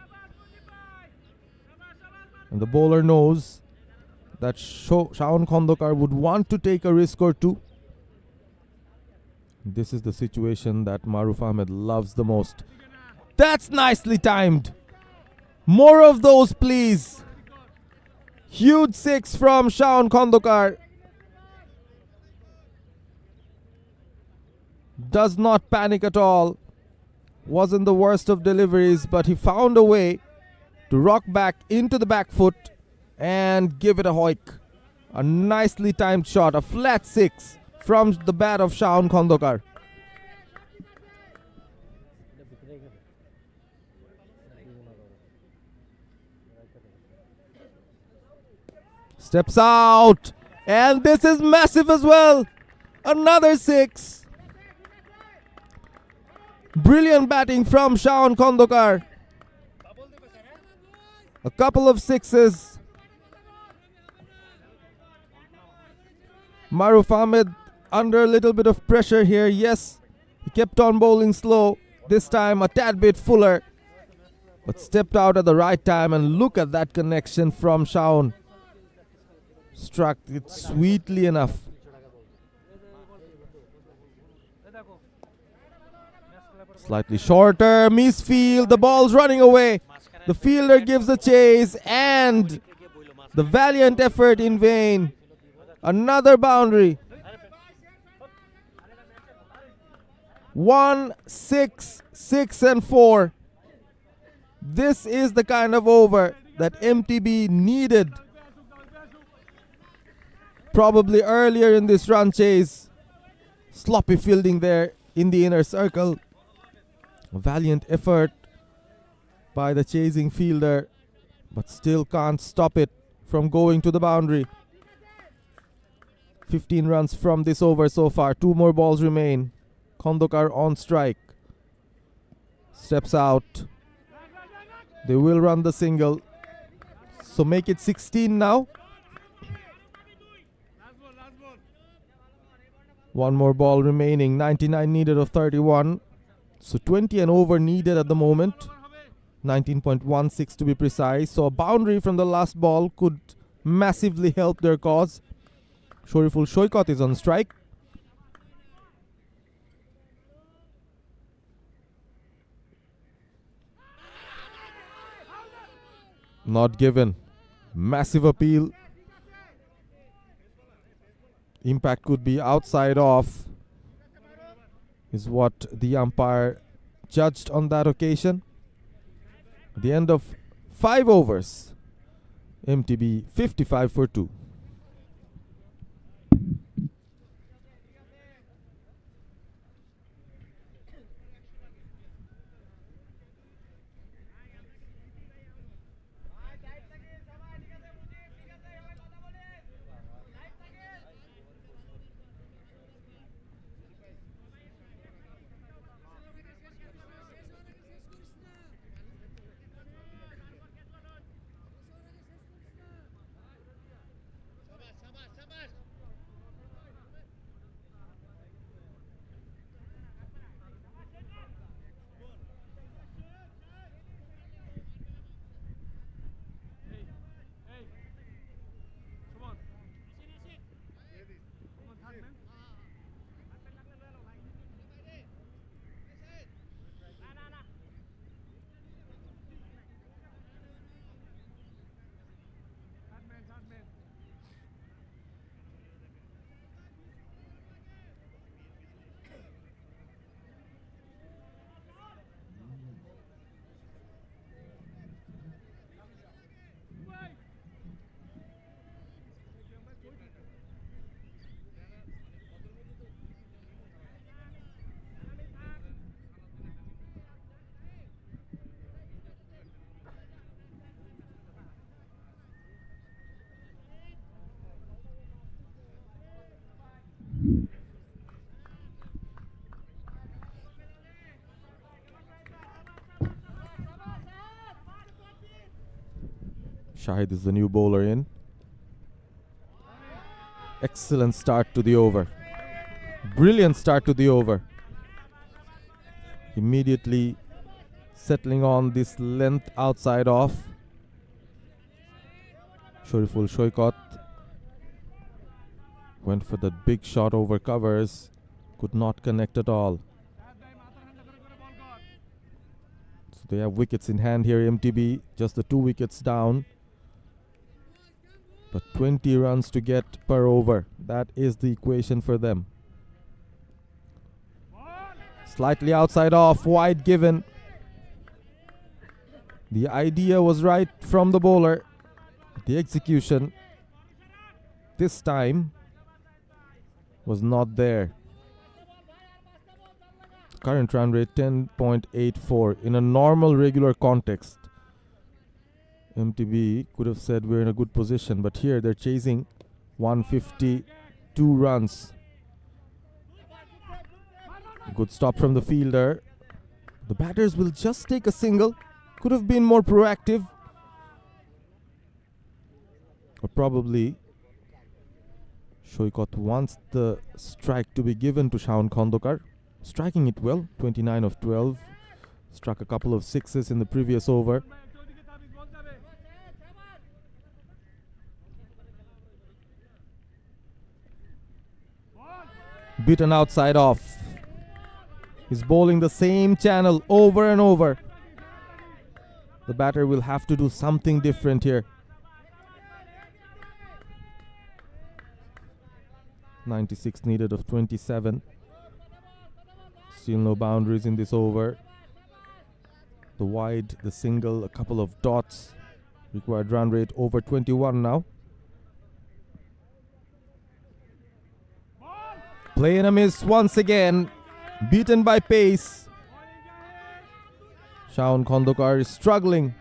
And the bowler knows that Shaun Khandokar would want to take a risk or two. This is the situation that Maruf Ahmed loves the most. That's nicely timed. More of those, please. Huge 6 from Shaun Khandokar. Does not panic at all. Wasn't the worst of deliveries, but he found a way to rock back into the back foot and give it a hoik. A nicely timed shot, a flat 6 from the bat of Shaun Khandokar. Steps out, and this is massive as well. Another 6. Brilliant batting from Shaun Khandokar. A couple of 6s. Maruf Ahmed under a little bit of pressure here. Yes, he kept on bowling slow. This time a tad bit fuller, but stepped out at the right time, and look at that connection from Shaun. Struck it sweetly enough. Slightly shorter, misfield, the ball's running away. The fielder gives the chase, and the valiant effort in vain. Another boundary. 1, 6, 6 and 4. This is the kind of over that MTB needed probably earlier in this run chase. Sloppy fielding there in the inner circle. A valiant effort by the chasing fielder, but still can't stop it from going to the boundary. 15 runs from this over so far. 2 more balls remain. Khandokar on strike. Steps out. They will run the single. So make it 16 now. 1 more ball remaining. 99 needed of 31. So 20 and over needed at the moment. 19.16 to be precise. So a boundary from the last ball could massively help their cause. Shoriful Shoykot is on strike. Not given. Massive appeal. Impact could be outside off, is what the umpire judged on that occasion. At the end of 5 overs, MTB 55 for 2. Shahid is the new bowler in. Excellent start to the over. Brilliant start to the over. Immediately settling on this length outside off. Shoriful Shoykot went for the big shot over covers. Could not connect at all. So they have wickets in hand here, MTB. Just the 2 wickets down. But 20 runs to get per over. That is the equation for them. Slightly outside off, wide given. The idea was right from the bowler. The execution this time was not there. Current run rate 10.84. In a normal regular context, MTB could have said we're in a good position, but here they're chasing 152 runs. Good stop from the fielder. The batters will just take a single. Could have been more proactive. Or probably Shoykot wants the strike to be given to Shaun Khandokar. Striking it well, 29 of 12. Struck a couple of sixes in the previous over. Beaten outside off. He's bowling the same channel over and over. The batter will have to do something different here. 96 needed of 27. Still no boundaries in this over. The wide, the single, a couple of dots. Required run rate over 21 now. Play and a miss once again. Beaten by pace. Shaun Khandokar is struggling.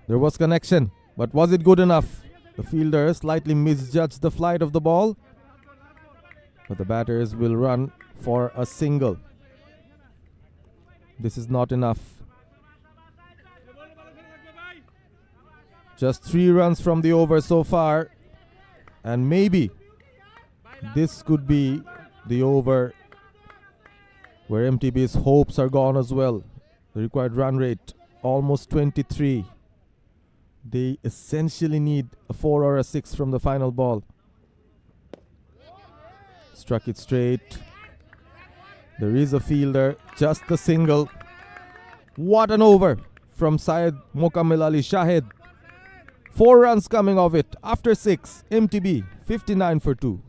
There was connection, but was it good enough? The fielder slightly misjudged the flight of the ball, but the batters will run for a single. This is not enough. Just 3 runs from the over so far, and maybe this could be the over where MTB's hopes are gone as well. The required run rate almost 23. They essentially need a 4 or a 6 from the final ball. Struck it straight. There is a fielder, just the single. What an over from Syed Mokammel Ali Shahid. 4 runs coming of it after 6. MTB 59 for 2.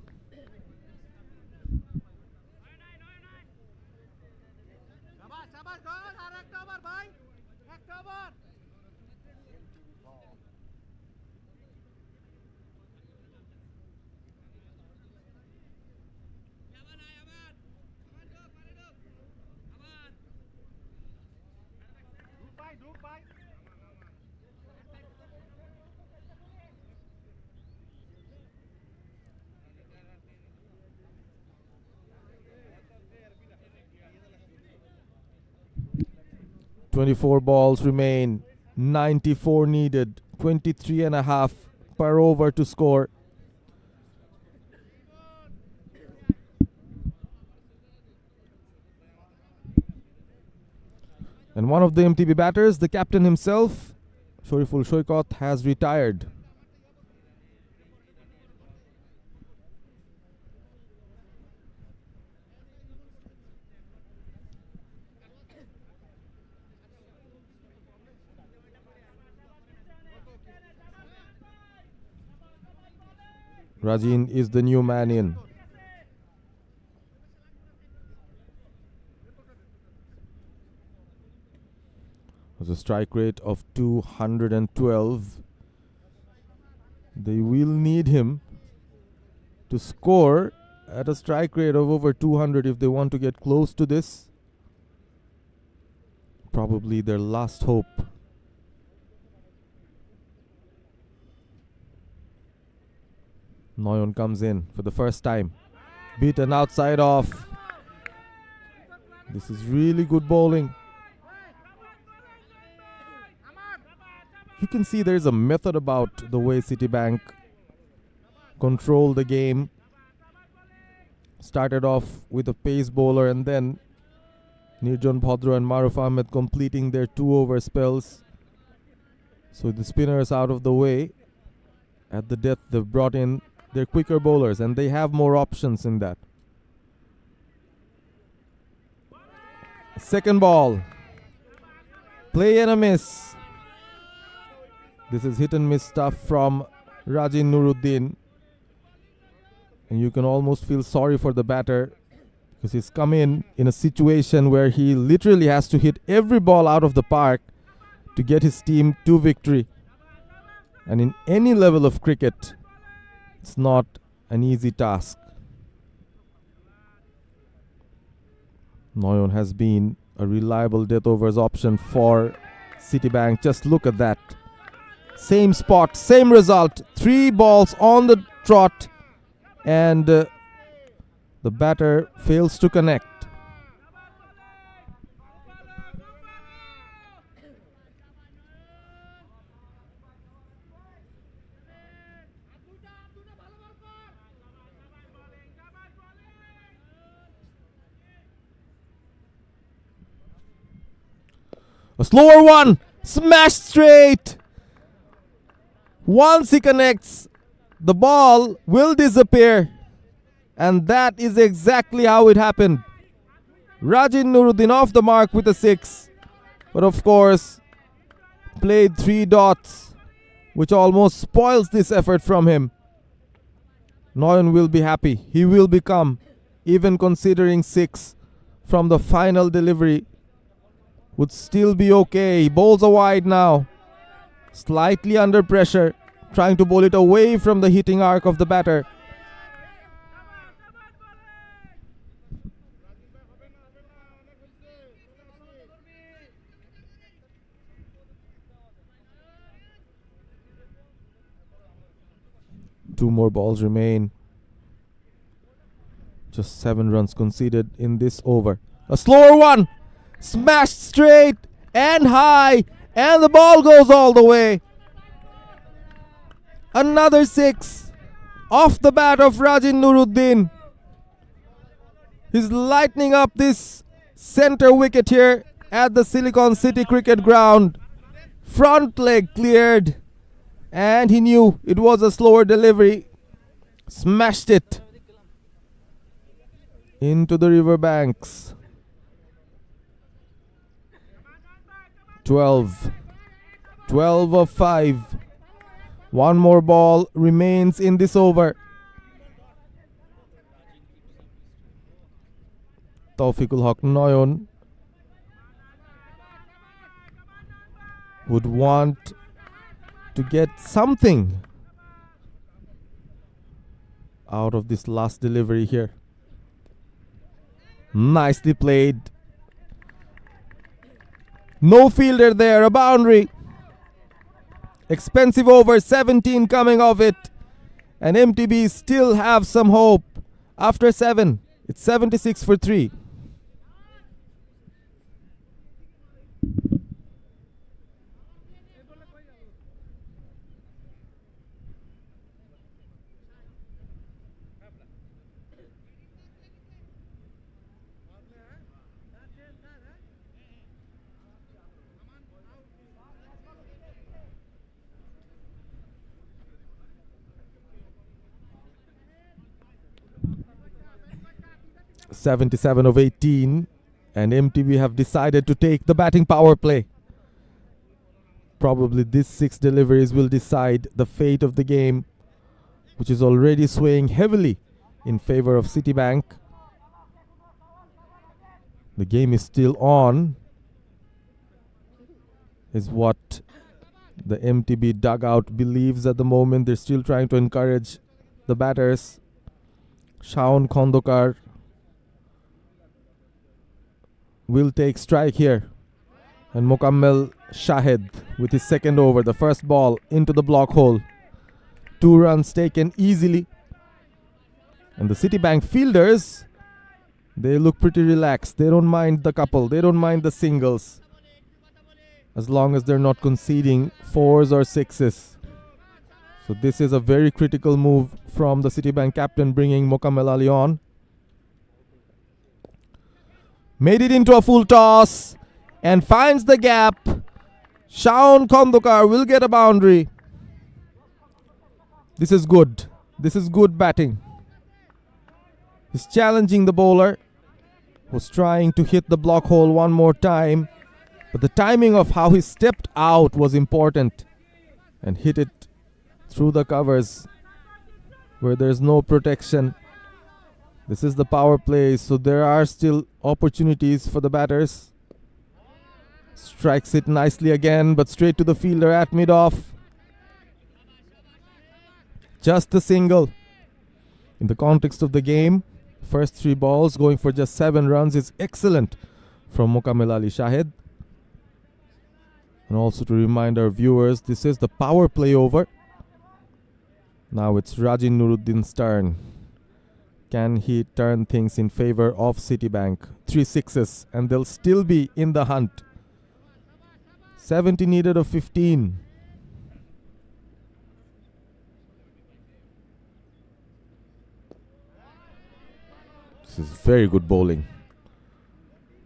"24 balls remain, 94 needed, 23 and a half per over to score." And one of the MTB batters, the captain himself, Shoriful Shoykot, has retired. Rajin is the new man in. With a strike rate of 212. They will need him to score at a strike rate of over 200 if they want to get close to this. Probably their last hope. Noyon comes in for the first time. Beaten outside off. This is really good bowling. You can see there's a method about the way Citibank control the game. Started off with a pace bowler and then Nirjan Bhadra and Maruf Ahmed completing their 2-over spells. So the spinners out of the way. At the death, they've brought in their quicker bowlers and they have more options in that. Second ball. Play and a miss. This is hit and miss stuff from Rajin Nuruddin. And you can almost feel sorry for the batter because he's come in a situation where he literally has to hit every ball out of the park to get his team to victory. And in any level of cricket, it's not an easy task. Noyon has been a reliable death overs option for Citibank. Just look at that. Same spot, same result. 3 balls on the trot and the batter fails to connect. A slower one, smashed straight. Once he connects, the ball will disappear. And that is exactly how it happened. Rajin Nuruddin off the mark with a 6. But of course, played 3 dots, which almost spoils this effort from him. Noyan will be happy. He will become, even considering 6 from the final delivery, would still be okay. He bowls a wide now. Slightly under pressure, trying to bowl it away from the hitting arc of the batter. Two more balls remain. Just 7 runs conceded in this over. A slower one! Smashed straight and high, and the ball goes all the way. Another 6 off the bat of Rajin Nuruddin. He's lightening up this center wicket here at the Silicon City Cricket Ground. Front leg cleared, and he knew it was a slower delivery. Smashed it into the riverbanks. 12 of 5. One more ball remains in this over. Taufiqul Haq Noyon would want to get something out of this last delivery here. Nicely played. No fielder there, a boundary. Expensive over, 17 coming of it. And MTB still have some hope. After 7, it's 76 for 3. of 18, and MTB have decided to take the batting power play. Probably these 6 deliveries will decide the fate of the game, which is already swaying heavily in favor of Citibank. The game is still on, is what the MTB dugout believes at the moment. They're still trying to encourage the batters. Shaun Khandokar will take strike here, and Mokammel Shahed with his second over, the first ball into the block hole. 2 runs taken easily, and the Citibank fielders, they look pretty relaxed. They don't mind the couple, they don't mind the singles, as long as they're not conceding 4s or 6s. So this is a very critical move from the Citibank captain, bringing Mokammel Ali on. Made it into a full toss and finds the gap. Shaun Khandokar will get a boundary. This is good. This is good batting. He's challenging the bowler, who's trying to hit the block hole one more time. But the timing of how he stepped out was important and hit it through the covers where there's no protection. This is the power play, so there are still opportunities for the batters. Strikes it nicely again, but straight to the fielder at mid-off. Just a single. In the context of the game, first 3 balls going for just 7 runs is excellent from Mokammel Ali Shahed. And also to remind our viewers, this is the power play over. Now it's Rajin Nuruddin's turn. Can he turn things in favor of Citibank? 3 6s and they'll still be in the hunt. 70 needed of 15. This is very good bowling.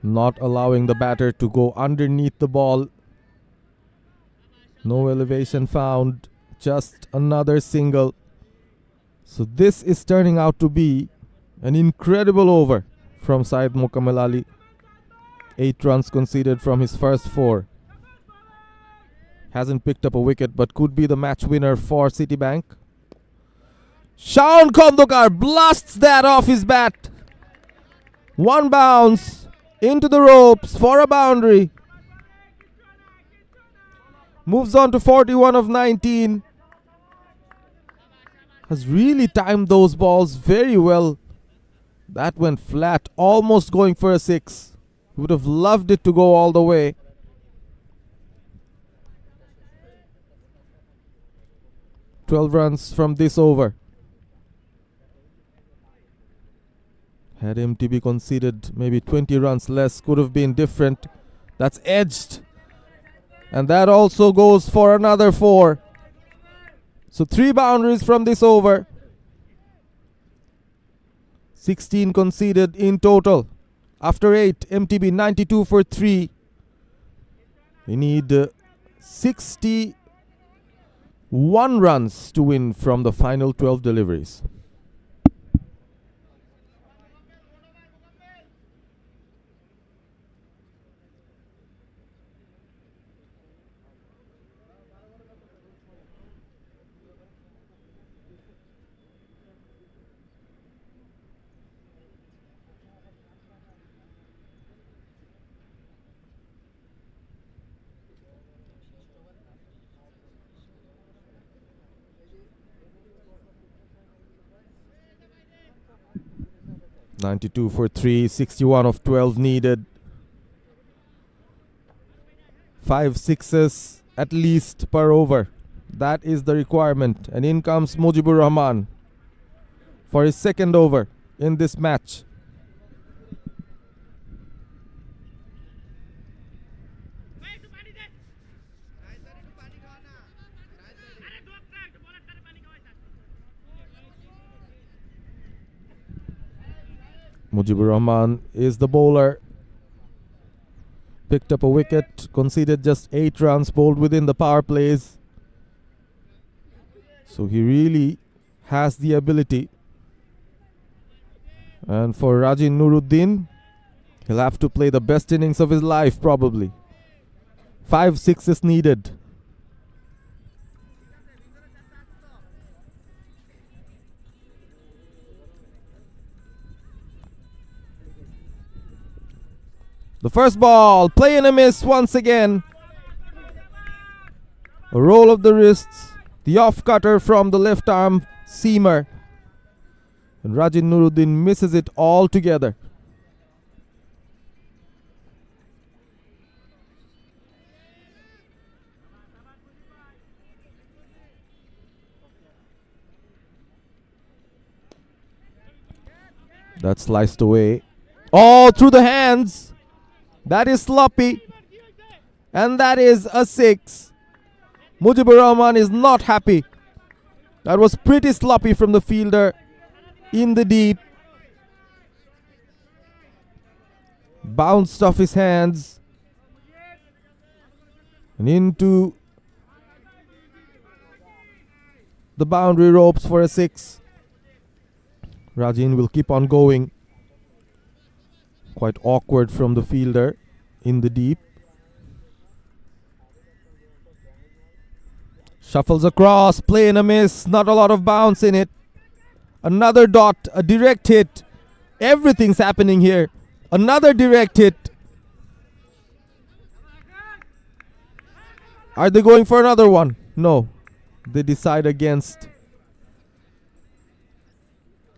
Not allowing the batter to go underneath the ball. No elevation found. Just another single. So this is turning out to be an incredible over from Syed Mokamel Ali. 8 runs conceded from his first 4. Hasn't picked up a wicket but could be the match winner for Citibank. Shaun Khandokar blasts that off his bat. One bounce into the ropes for a boundary. Moves on to 41 of 19. Has really timed those balls very well. That went flat, almost going for a 6. Would have loved it to go all the way. "12 runs from this over. Had MTB conceded maybe 20 runs less, could have been different. That's edged. And that also goes for another 4. So 3 boundaries from this over. 16 conceded in total. After 8, MTB 92 for 3. They need 61 runs to win from the final 12 deliveries. "92 for 3, 61 of 12 needed. 5 sixes at least per over. That is the requirement. And in comes Mujibur Rahman for his second over in this match. Mujibur Rahman is the bowler. Picked up a wicket, conceded just 8 runs, bowled within the power plays. So he really has the ability. And for Rajin Nuruddin, he'll have to play the best innings of his life probably. 5 sixes needed. The first ball, play and a miss once again. A roll of the wrists, the off cutter from the left arm seamer. And Rajin Nuruddin misses it altogether. That sliced away. All through the hands. That is sloppy. And that is a 6. Mujibur Rahman is not happy. That was pretty sloppy from the fielder in the deep. Bounced off his hands. And into the boundary ropes for a 6. Rajin will keep on going. Quite awkward from the fielder in the deep. Shuffles across, play and a miss, not a lot of bounce in it. Another dot, a direct hit. Everything's happening here. Another direct hit. Are they going for another one? No. They decide against.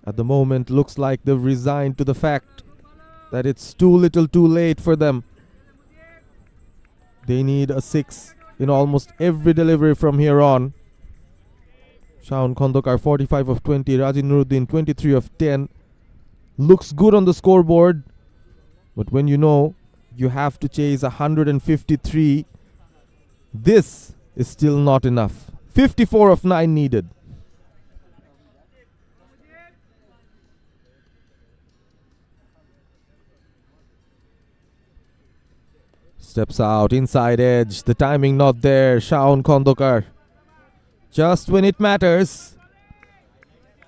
At the moment, looks like they've resigned to the fact that it's too little too late for them. They need a 6 in almost every delivery from here on. Shaun Khandokar 45 of 20, Rajin Nuruddin 23 of 10. Looks good on the scoreboard, but when you know you have to chase 153, this is still not enough. 54 of 9 needed. Steps out, inside edge, the timing not there. Shaun Khandokar. Just when it matters,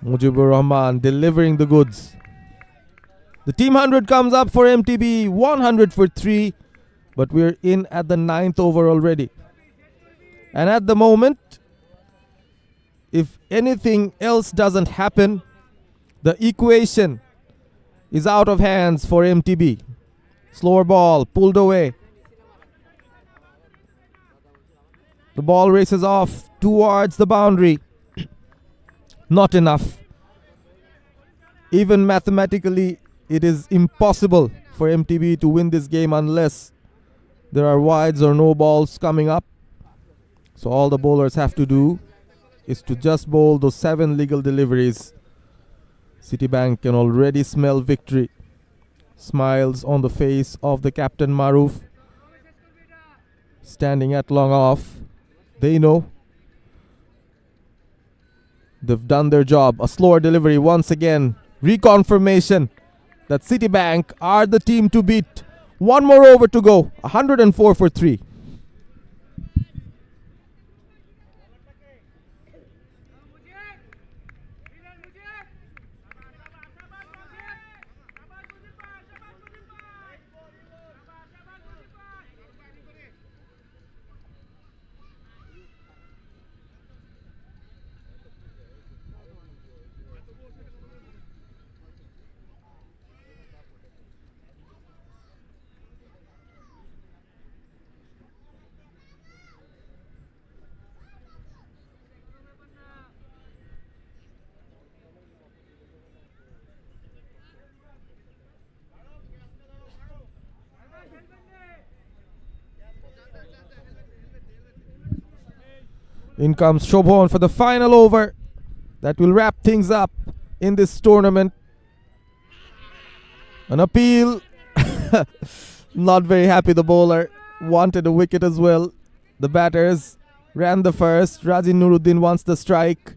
Mujibur Rahman delivering the goods. The team 100 comes up for MTB, 100 for 3, but we're in at the 9th over already. And at the moment, if anything else doesn't happen, the equation is out of hands for MTB. Slower ball, pulled away. The ball races off towards the boundary. Not enough. Even mathematically, it is impossible for MTB to win this game unless there are wides or no balls coming up. So all the bowlers have to do is to just bowl those 7 legal deliveries. Citibank can already smell victory. Smiles on the face of the captain Maruf. Standing at long off. They know they've done their job. A slower delivery once again. Reconfirmation that Citibank are the team to beat. One more over to go. 104 for 3. In comes Shobhon for the final over that will wrap things up in this tournament. An appeal. Not very happy, the bowler. Wanted a wicket as well. The batters ran the first. Raji Nuruddin wants the strike.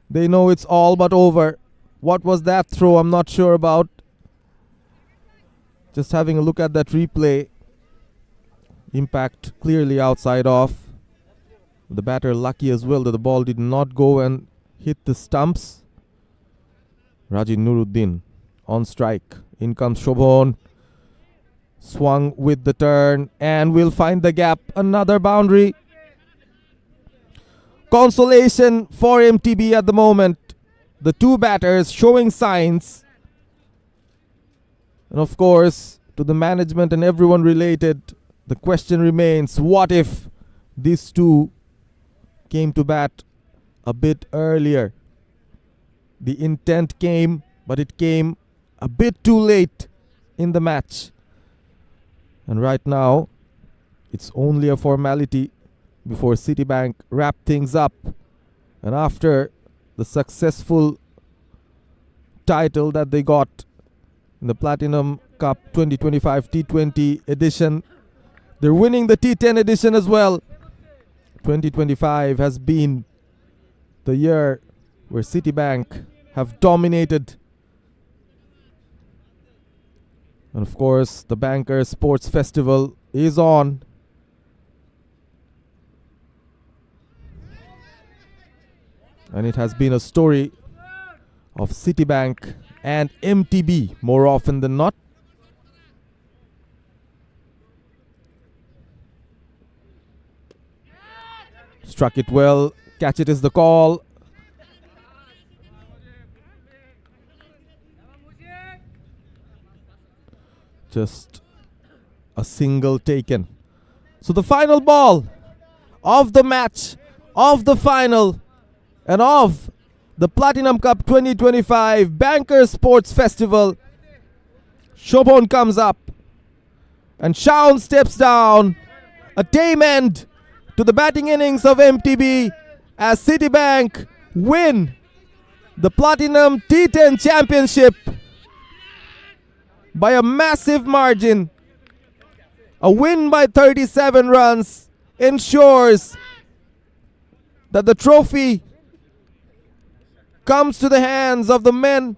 They know it's all but over. What was that throw? I'm not sure about. Just having a look at that replay. Impact clearly outside off. The batter lucky as well that the ball did not go and hit the stumps. Raji Nuruddin on strike. In comes Shobhon. Swung with the turn and will find the gap. Another boundary. Consolation for MTB at the moment. The two batters showing signs. And of course, to the management and everyone related, the question remains, what if these two came to bat a bit earlier? The intent came, but it came a bit too late in the match. And right now, it's only a formality before Citibank wrap things up. And after the successful title that they got in the Platinum Cup 2025 T20 edition, they're winning the T10 edition as well. 2025 has been the year where Citibank have dominated. And of course, the Bankers Sports Festival is on. And it has been a story of Citibank and MTB more often than not. Struck it well. Catch it is the call. Just a single taken. So the final ball of the match, of the final, and of the Platinum Cup 2025 Bankers Sports Festival. Shobhon comes up and Shaun steps down. A tame end to the batting innings of MTB as Citibank win the Platinum T10 Championship by a massive margin. A win by 37 runs ensures that the trophy comes to the hands of the men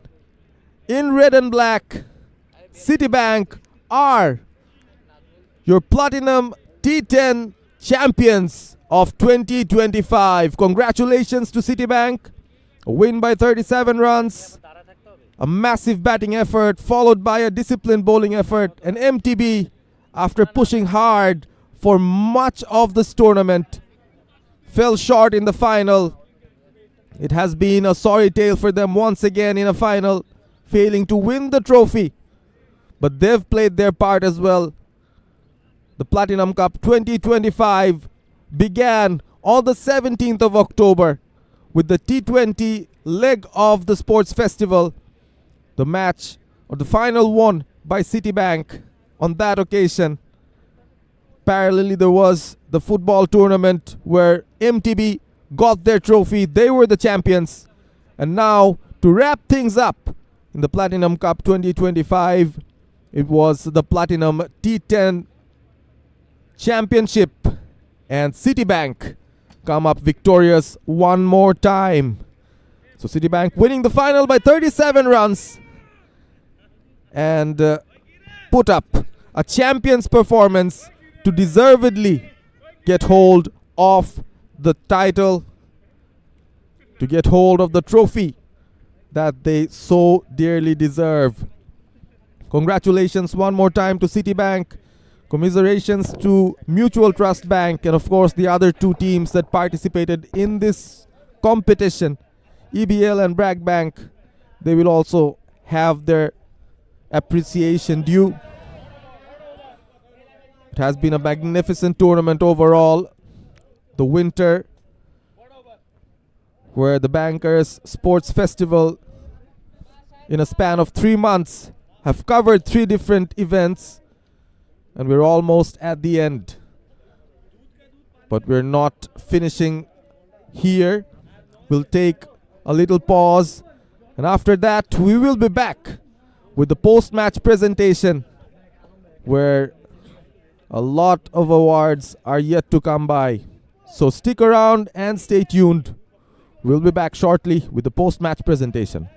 in red and black. Citibank are your Platinum T10 champions of 2025. Congratulations to Citibank. A win by 37 runs. A massive batting effort followed by a disciplined bowling effort. And MTB, after pushing hard for much of this tournament, fell short in the final. It has been a sorry tale for them once again in a final, failing to win the trophy. But they've played their part as well. The Platinum Cup 2025 began on the 17th of October with the T20 leg of the sports festival. The match, or the final, won by Citibank on that occasion. Parallelly, there was the football tournament where MTB got their trophy. They were the champions. And now, to wrap things up in the Platinum Cup 2025, it was the Platinum T10 Championship. And Citibank come up victorious one more time. So Citibank winning the final by 37 runs. And put up a champion's performance to deservedly get hold of the title, to get hold of the trophy that they so dearly deserve. Congratulations one more time to Citibank. Commiserations to Mutual Trust Bank, and of course the other two teams that participated in this competition, EBL and Bragg Bank. They will also have their appreciation due. It has been a magnificent tournament overall. The winter, where the Bankers Sports Festival, in a span of 3 months, have covered 3 different events, and we're almost at the end. But we're not finishing here. We'll take a little pause, and after that we will be back with the post-match presentation, where a lot of awards are yet to come by. So stick around and stay tuned. We'll be back shortly with the post-match presentation.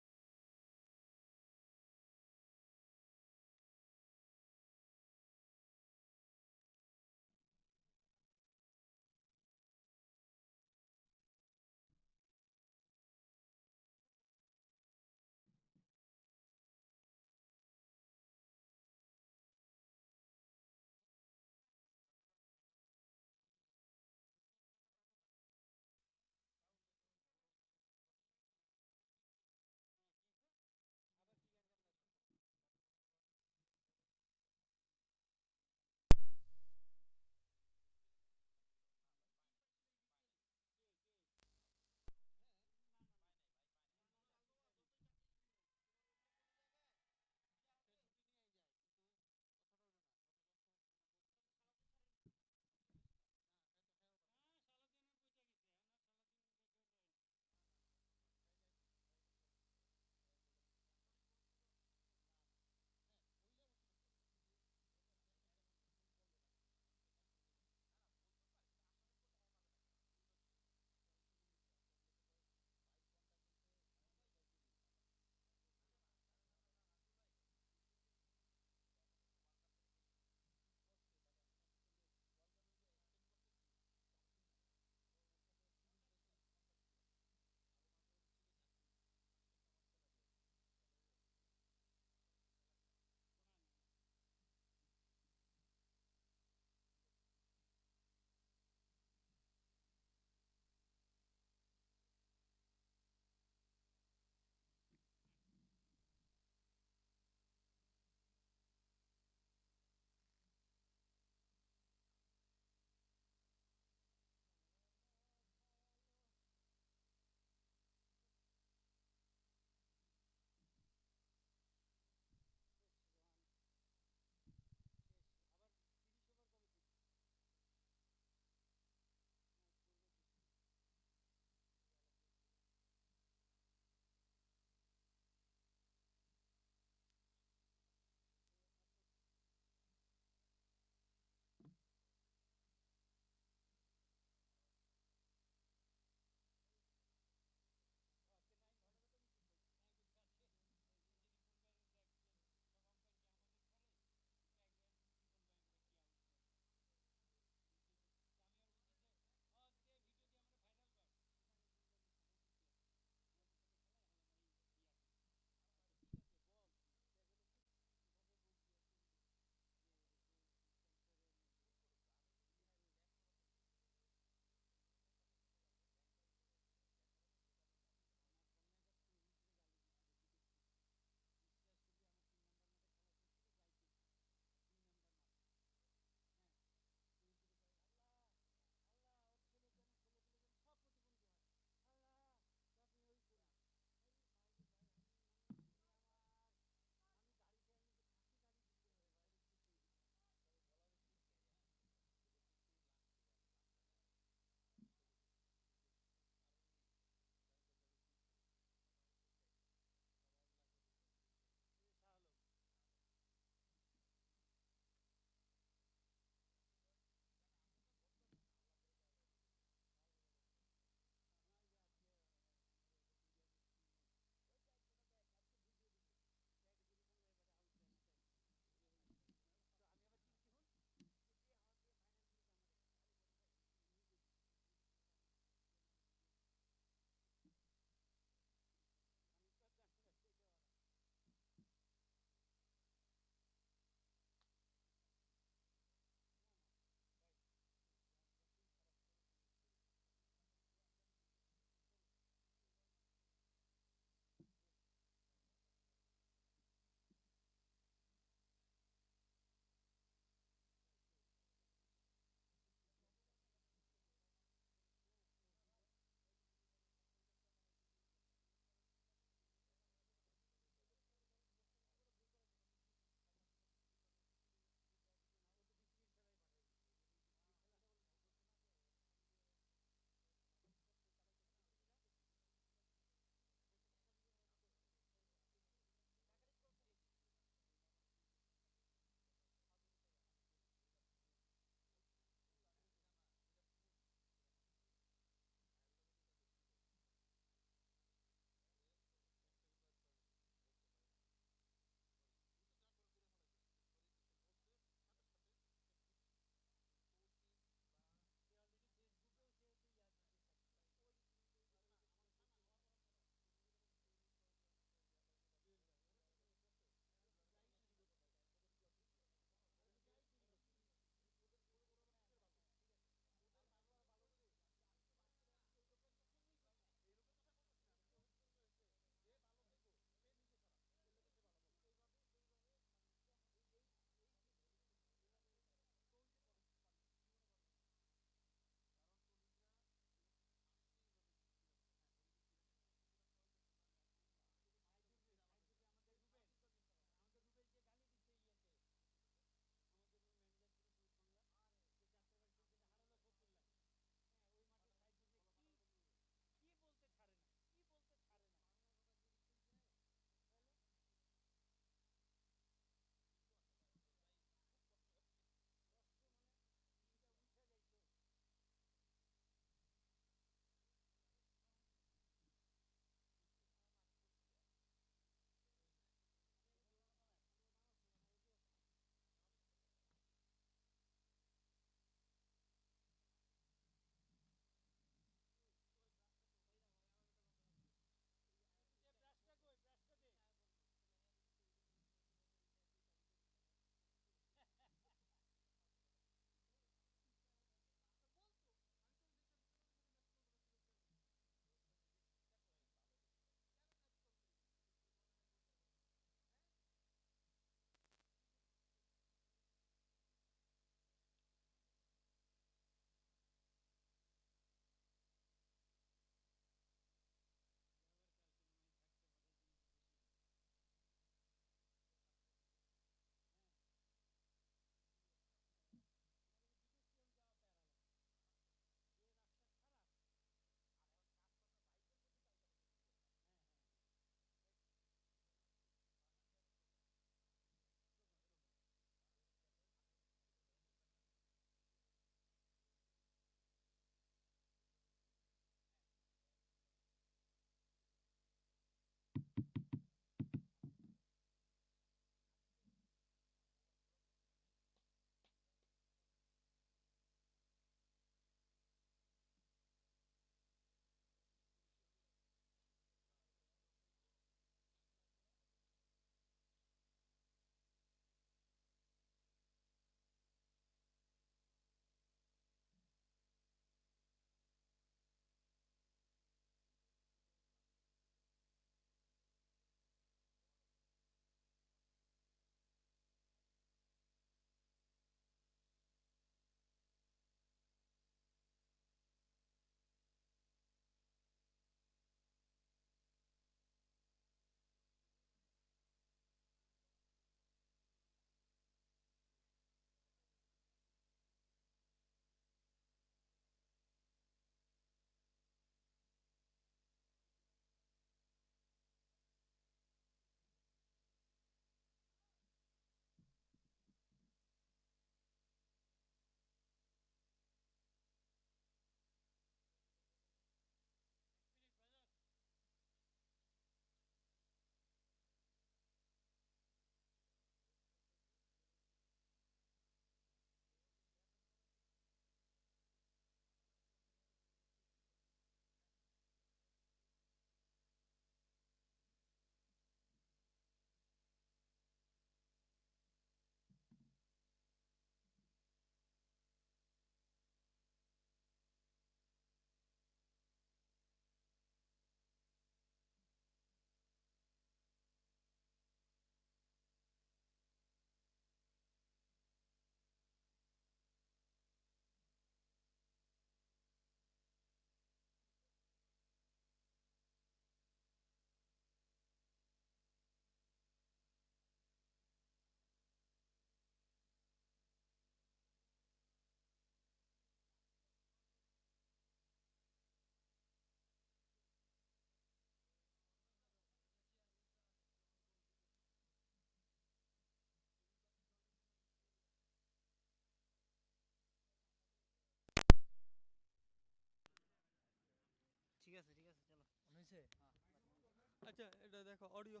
আচ্ছা এটা দেখো audio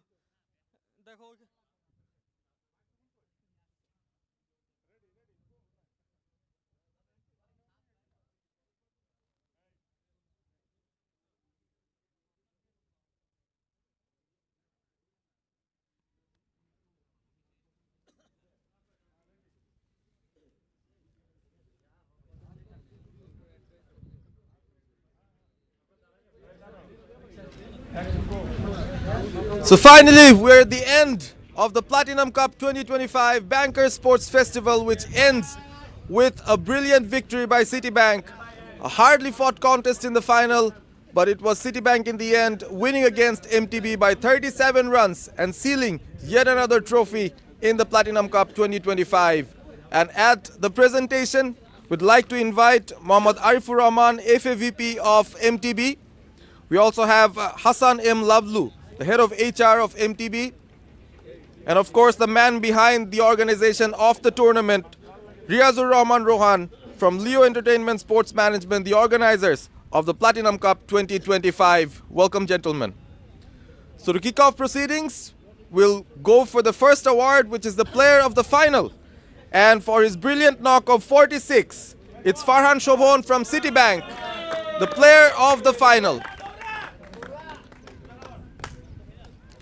দেখো So finally, we're at the end of the Platinum Cup 2025 Bankers Sports Festival, which ends with a brilliant victory by Citibank. A hardly fought contest in the final, but it was Citibank in the end, winning against MTB by 37 runs and sealing yet another trophy in the Platinum Cup 2025. And at the presentation, we'd like to invite Mohammad Arifur Rahman, FAVP of MTB. We also have Hassan M. Lavlu, the head of HR of MTB, and of course the man behind the organization of the tournament, Riazur Rahman Rohan from Leo Entertainment Sports Management, the organizers of the Platinum Cup 2025. Welcome, gentlemen. So to kick off proceedings, we'll go for the first award, which is the player of the final. And for his brilliant knock of 46, it's Farhan Shobhon from Citibank, the player of the final.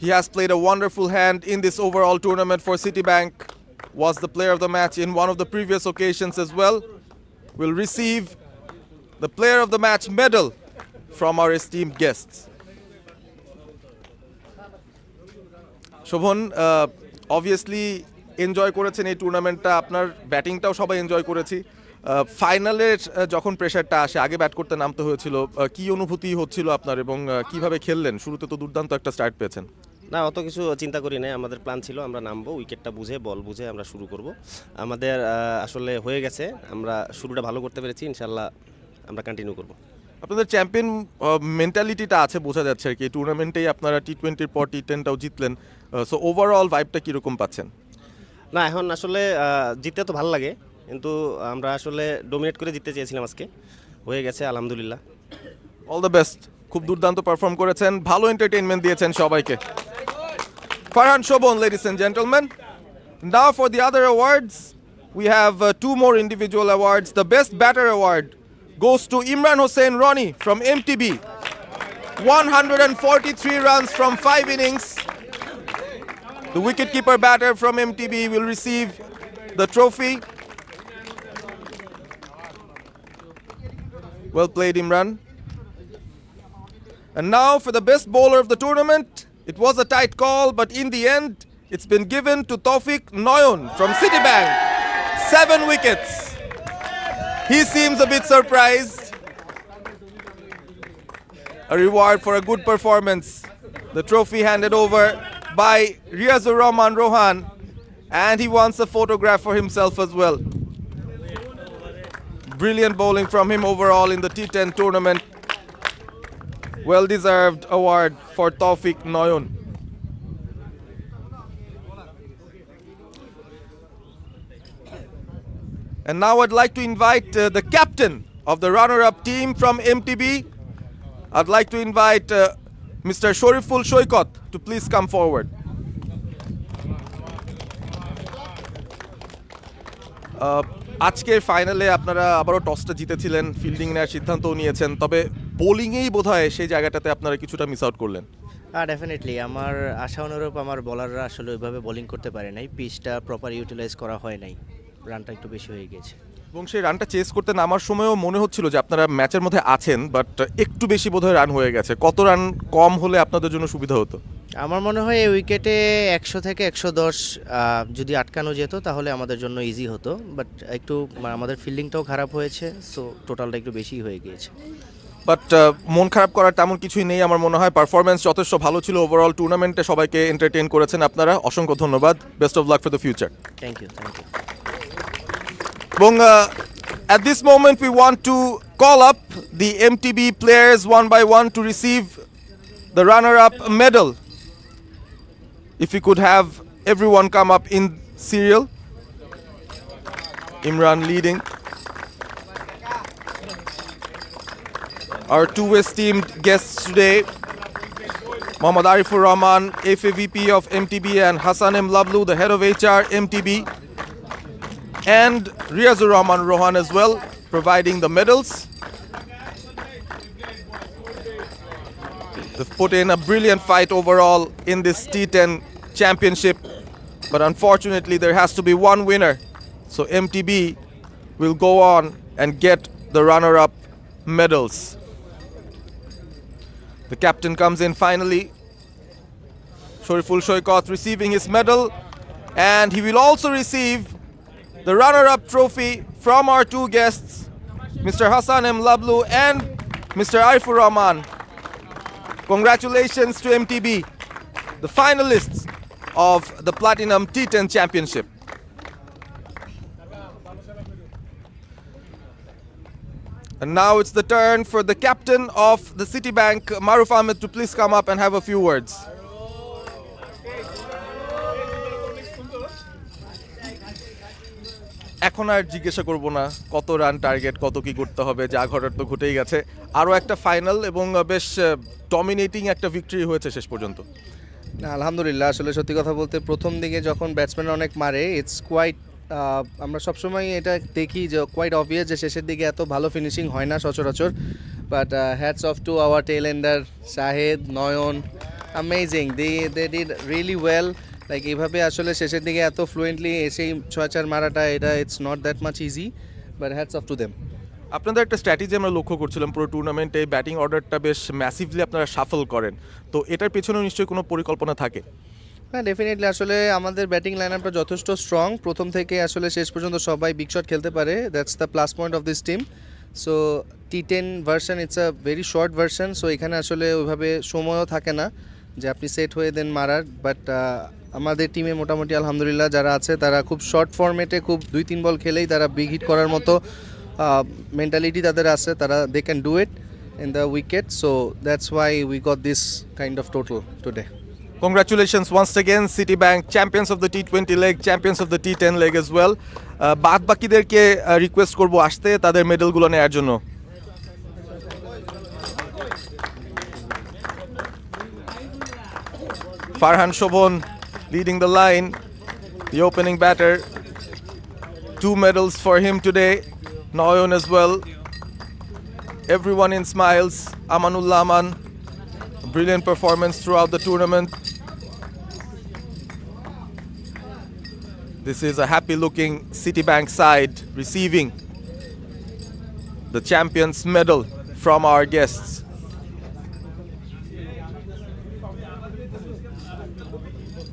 He has played a wonderful hand in this overall tournament for Citibank, was the player of the match in one of the previous occasions as well. Will receive the player of the match medal from our esteemed guests. Shobhon, obviously enjoy করেছেন এই টুর্নামেন্টটা, আপনার ব্যাটিংটাও সবাই enjoy করেছি। ফাইনালের যখন প্রেশারটা আসে, আগে ব্যাট করতে নামতে হয়েছিল, কি অনুভূতি হচ্ছিল আপনার এবং কিভাবে খেললেন? শুরুতে তো দুর্দান্ত একটা স্টার্ট পেয়েছেন। না, অত কিছু চিন্তা করি নাই। আমাদের প্ল্যান ছিল আমরা নামবো, উইকেটটা বুঝে বল বুঝে আমরা শুরু করব। আমাদের আসলে হয়ে গেছে, আমরা শুরুটা ভালো করতে পেরেছি, ইনশাল্লাহ আমরা কন্টিনিউ করব। আপনাদের চ্যাম্পিয়ন মেন্টালিটিটা আছে বোঝা যাচ্ছে আর কি। টুর্নামেন্টেই আপনারা টি20-র পর টি10টাও জিতলেন, সো ওভারঅল ভাইবটা কীরকম পাচ্ছেন? না, এখন আসলে জিততে তো ভালো লাগে, কিন্তু আমরা আসলে ডোমিনেট করে জিততে চেয়েছিলাম, আজকে হয়ে গেছে আলহামদুলিল্লাহ। অল দ্য বেস্ট, খুব দুর্দান্ত পারফর্ম করেছেন, ভালো এন্টারটেইনমেন্ট দিয়েছেন সবাইকে। Farhan Shobhon, ladies and gentlemen. Now for the other awards, we have two more individual awards. The Best Batter Award goes to Imran Hossain Roni from MTB. 143 runs from 5 innings. The wicketkeeper batter from MTB will receive the trophy. Well played, Imran. And now for the best bowler of the tournament. It was a tight call, but in the end, it's been given to Taufik Noyon from Citibank. 7 wickets. He seems a bit surprised. A reward for a good performance. The trophy handed over by Riazur Rahman Rohan, and he wants a photograph for himself as well. Brilliant bowling from him overall in the T10 tournament. Well-deserved award for Taufik Noyon. And now I'd like to invite the captain of the runner-up team from MTB. I'd like to invite Mr. Shoriful Shoykot to please come forward. আজকের ফাইনালে আপনারা আবারও টসটা জিতেছিলেন, fielding নেওয়ার সিদ্ধান্তও নিয়েছেন, তবে বোলিংয়েই বোধহয় সেই জায়গাটাতে আপনারা কিছুটা মিস আউট করলেন। ডেফিনেটলি আমার আশা অনুরূপ আমার বলাররা আসলে ওইভাবে বোলিং করতে পারে নাই, পিচটা প্রপার ইউটিলাইজ করা হয় নাই, রানটা একটু বেশি হয়ে গেছে। এবং সেই রানটা চেস করতে নামার সময়ও মনে হচ্ছিল যে আপনারা ম্যাচের মধ্যে আছেন, বাট একটু বেশি বোধহয় রান হয়ে গেছে। কত রান কম হলে আপনাদের জন্য সুবিধা হতো? আমার মনে হয় এই উইকেটে 100 থেকে 110 যদি আটকানো যেত তাহলে আমাদের জন্য ইজি হতো, বাট একটু আমাদের ফিল্ডিংটাও খারাপ হয়েছে, সো টোটালটা একটু বেশি হয়ে গিয়েছে। বাট মন খারাপ করার তেমন কিছুই নেই আমার মনে হয়। পারফরমেন্স যথেষ্ট ভালো ছিল ওভারঅল টুর্নামেন্টে, সবাইকে এন্টারটেইন করেছেন আপনারা, অসংখ্য ধন্যবাদ। Best of luck for the future. Thank you. এবং at this moment we want to call up the MTB players one by one to receive the runner-up medal. If we could have everyone come up in serial. Imran leading. Our two esteemed guests today, Mohammad Arifur Rahman, FAVP of MTB, and Hassan M. Lablu, the head of HR, MTB, and Riazur Rahman Rohan as well, providing the medals. They've put in a brilliant fight overall in this T10 championship, but unfortunately there has to be one winner. So MTB will go on and get the runner-up medals. The captain comes in finally. Shoriful Shoykot receiving his medal, and he will also receive the runner-up trophy from our two guests, Mr. Hassan M. Lablu and Mr. Arifur Rahman. Congratulations to MTB, the finalists of the Platinum T10 Championship. And now it's the turn for the captain of the Citibank, Maruf Ahmed, to please come up and have a few words. এখন আর জিজ্ঞাসা করব না কত run target, কত কি করতে হবে, যা ঘটার তো ঘটেই গেছে। আরও একটা ফাইনাল এবং বেশ ডমিনেটিং একটা ভিক্টরি হয়েছে শেষ পর্যন্ত। না, আলহামদুলিল্লাহ, আসলে সত্যি কথা বলতে প্রথম দিকে যখন ব্যাটসম্যান অনেক মারে, ইটস কোয়াইট, আমরা সবসময় এটা দেখি যে কোয়াইট অবভিয়াস যে শেষের দিকে এত ভালো ফিনিশিং হয় না সচরাচর, but hats off to our tail ender Shahed, Nayan, amazing, they did really well. Like এইভাবে আসলে শেষের দিকে এত ফ্লুয়েন্টলি এসেই 6-4 মারাটা, এটা it's not that much easy, but hats off to them. আপনাদের একটা স্ট্র্যাটেজি আমরা লক্ষ্য করছিলাম পুরো টুর্নামেন্টে, ব্যাটিং অর্ডারটা বেশ ম্যাসিভলি আপনারা শাফল করেন, তো এটার পেছনেও নিশ্চয়ই কোনো পরিকল্পনা থাকে? হ্যাঁ, ডেফিনেটলি, আসলে আমাদের ব্যাটিং লাইন আপটা যথেষ্ট স্ট্রং, প্রথম থেকে আসলে শেষ পর্যন্ত সবাই বিগ শট খেলতে পারে, that's the plus point of this team. So T10 version, it's a very short version, so এখানে আসলে ওইভাবে সময়ও থাকে না যে আপনি সেট হয়ে দেন মারার, বাট আমাদের টিমে মোটামুটি আলহামদুলিল্লাহ যারা আছে তারা খুব শর্ট ফরম্যাটে খুব 2-3 বল খেলেই তারা বিগ হিট করার মতো মেন্টালিটি তাদের আছে, তারা they can do it in the wicket, so that's why we got this kind of total today. Congratulations once again, Citibank, champions of the T20 leg, champions of the T10 leg as well. বাদ বাকিদেরকে request করব আসতে তাদের মেডেলগুলো নেওয়ার জন্য। Farhan Shobon leading the line, the opening batter. 2 medals for him today. Noyon as well. Everyone in smiles. Amanullah Aman, brilliant performance throughout the tournament. This is a happy-looking Citibank side receiving the Champions Medal from our guests.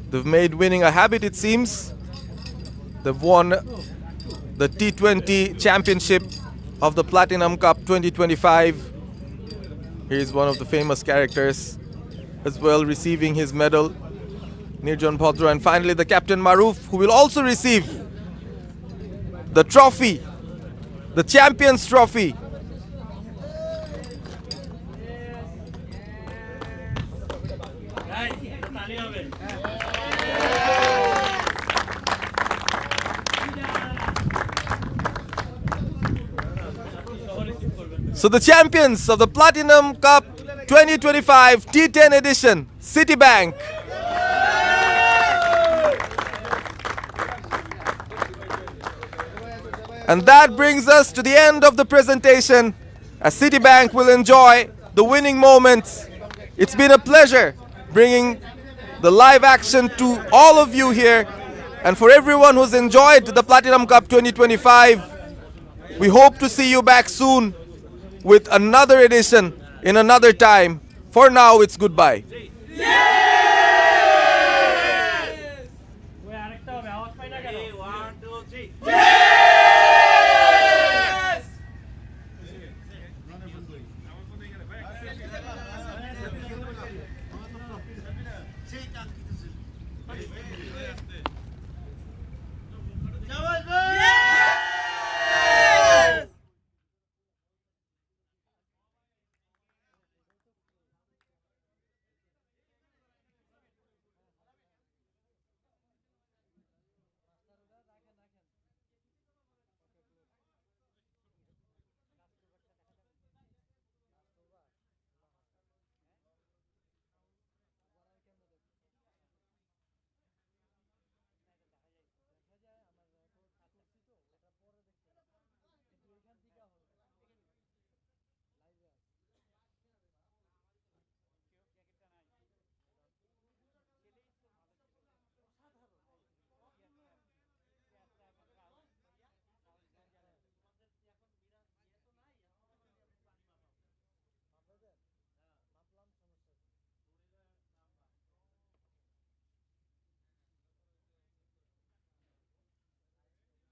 They've made winning a habit, it seems. They've won the T20 Championship of the Platinum Cup 2025. Here's one of the famous characters as well, receiving his medal, Nirjan Bhadra. And finally the captain Maruf, who will also receive the trophy, the Champions Trophy. So the champions of the Platinum Cup 2025 T10 edition, Citibank. And that brings us to the end of the presentation, as Citibank will enjoy the winning moments. It's been a pleasure bringing the live action to all of you here, and for everyone who's enjoyed the Platinum Cup 2025, we hope to see you back soon with another edition in another time. For now, it's goodbye.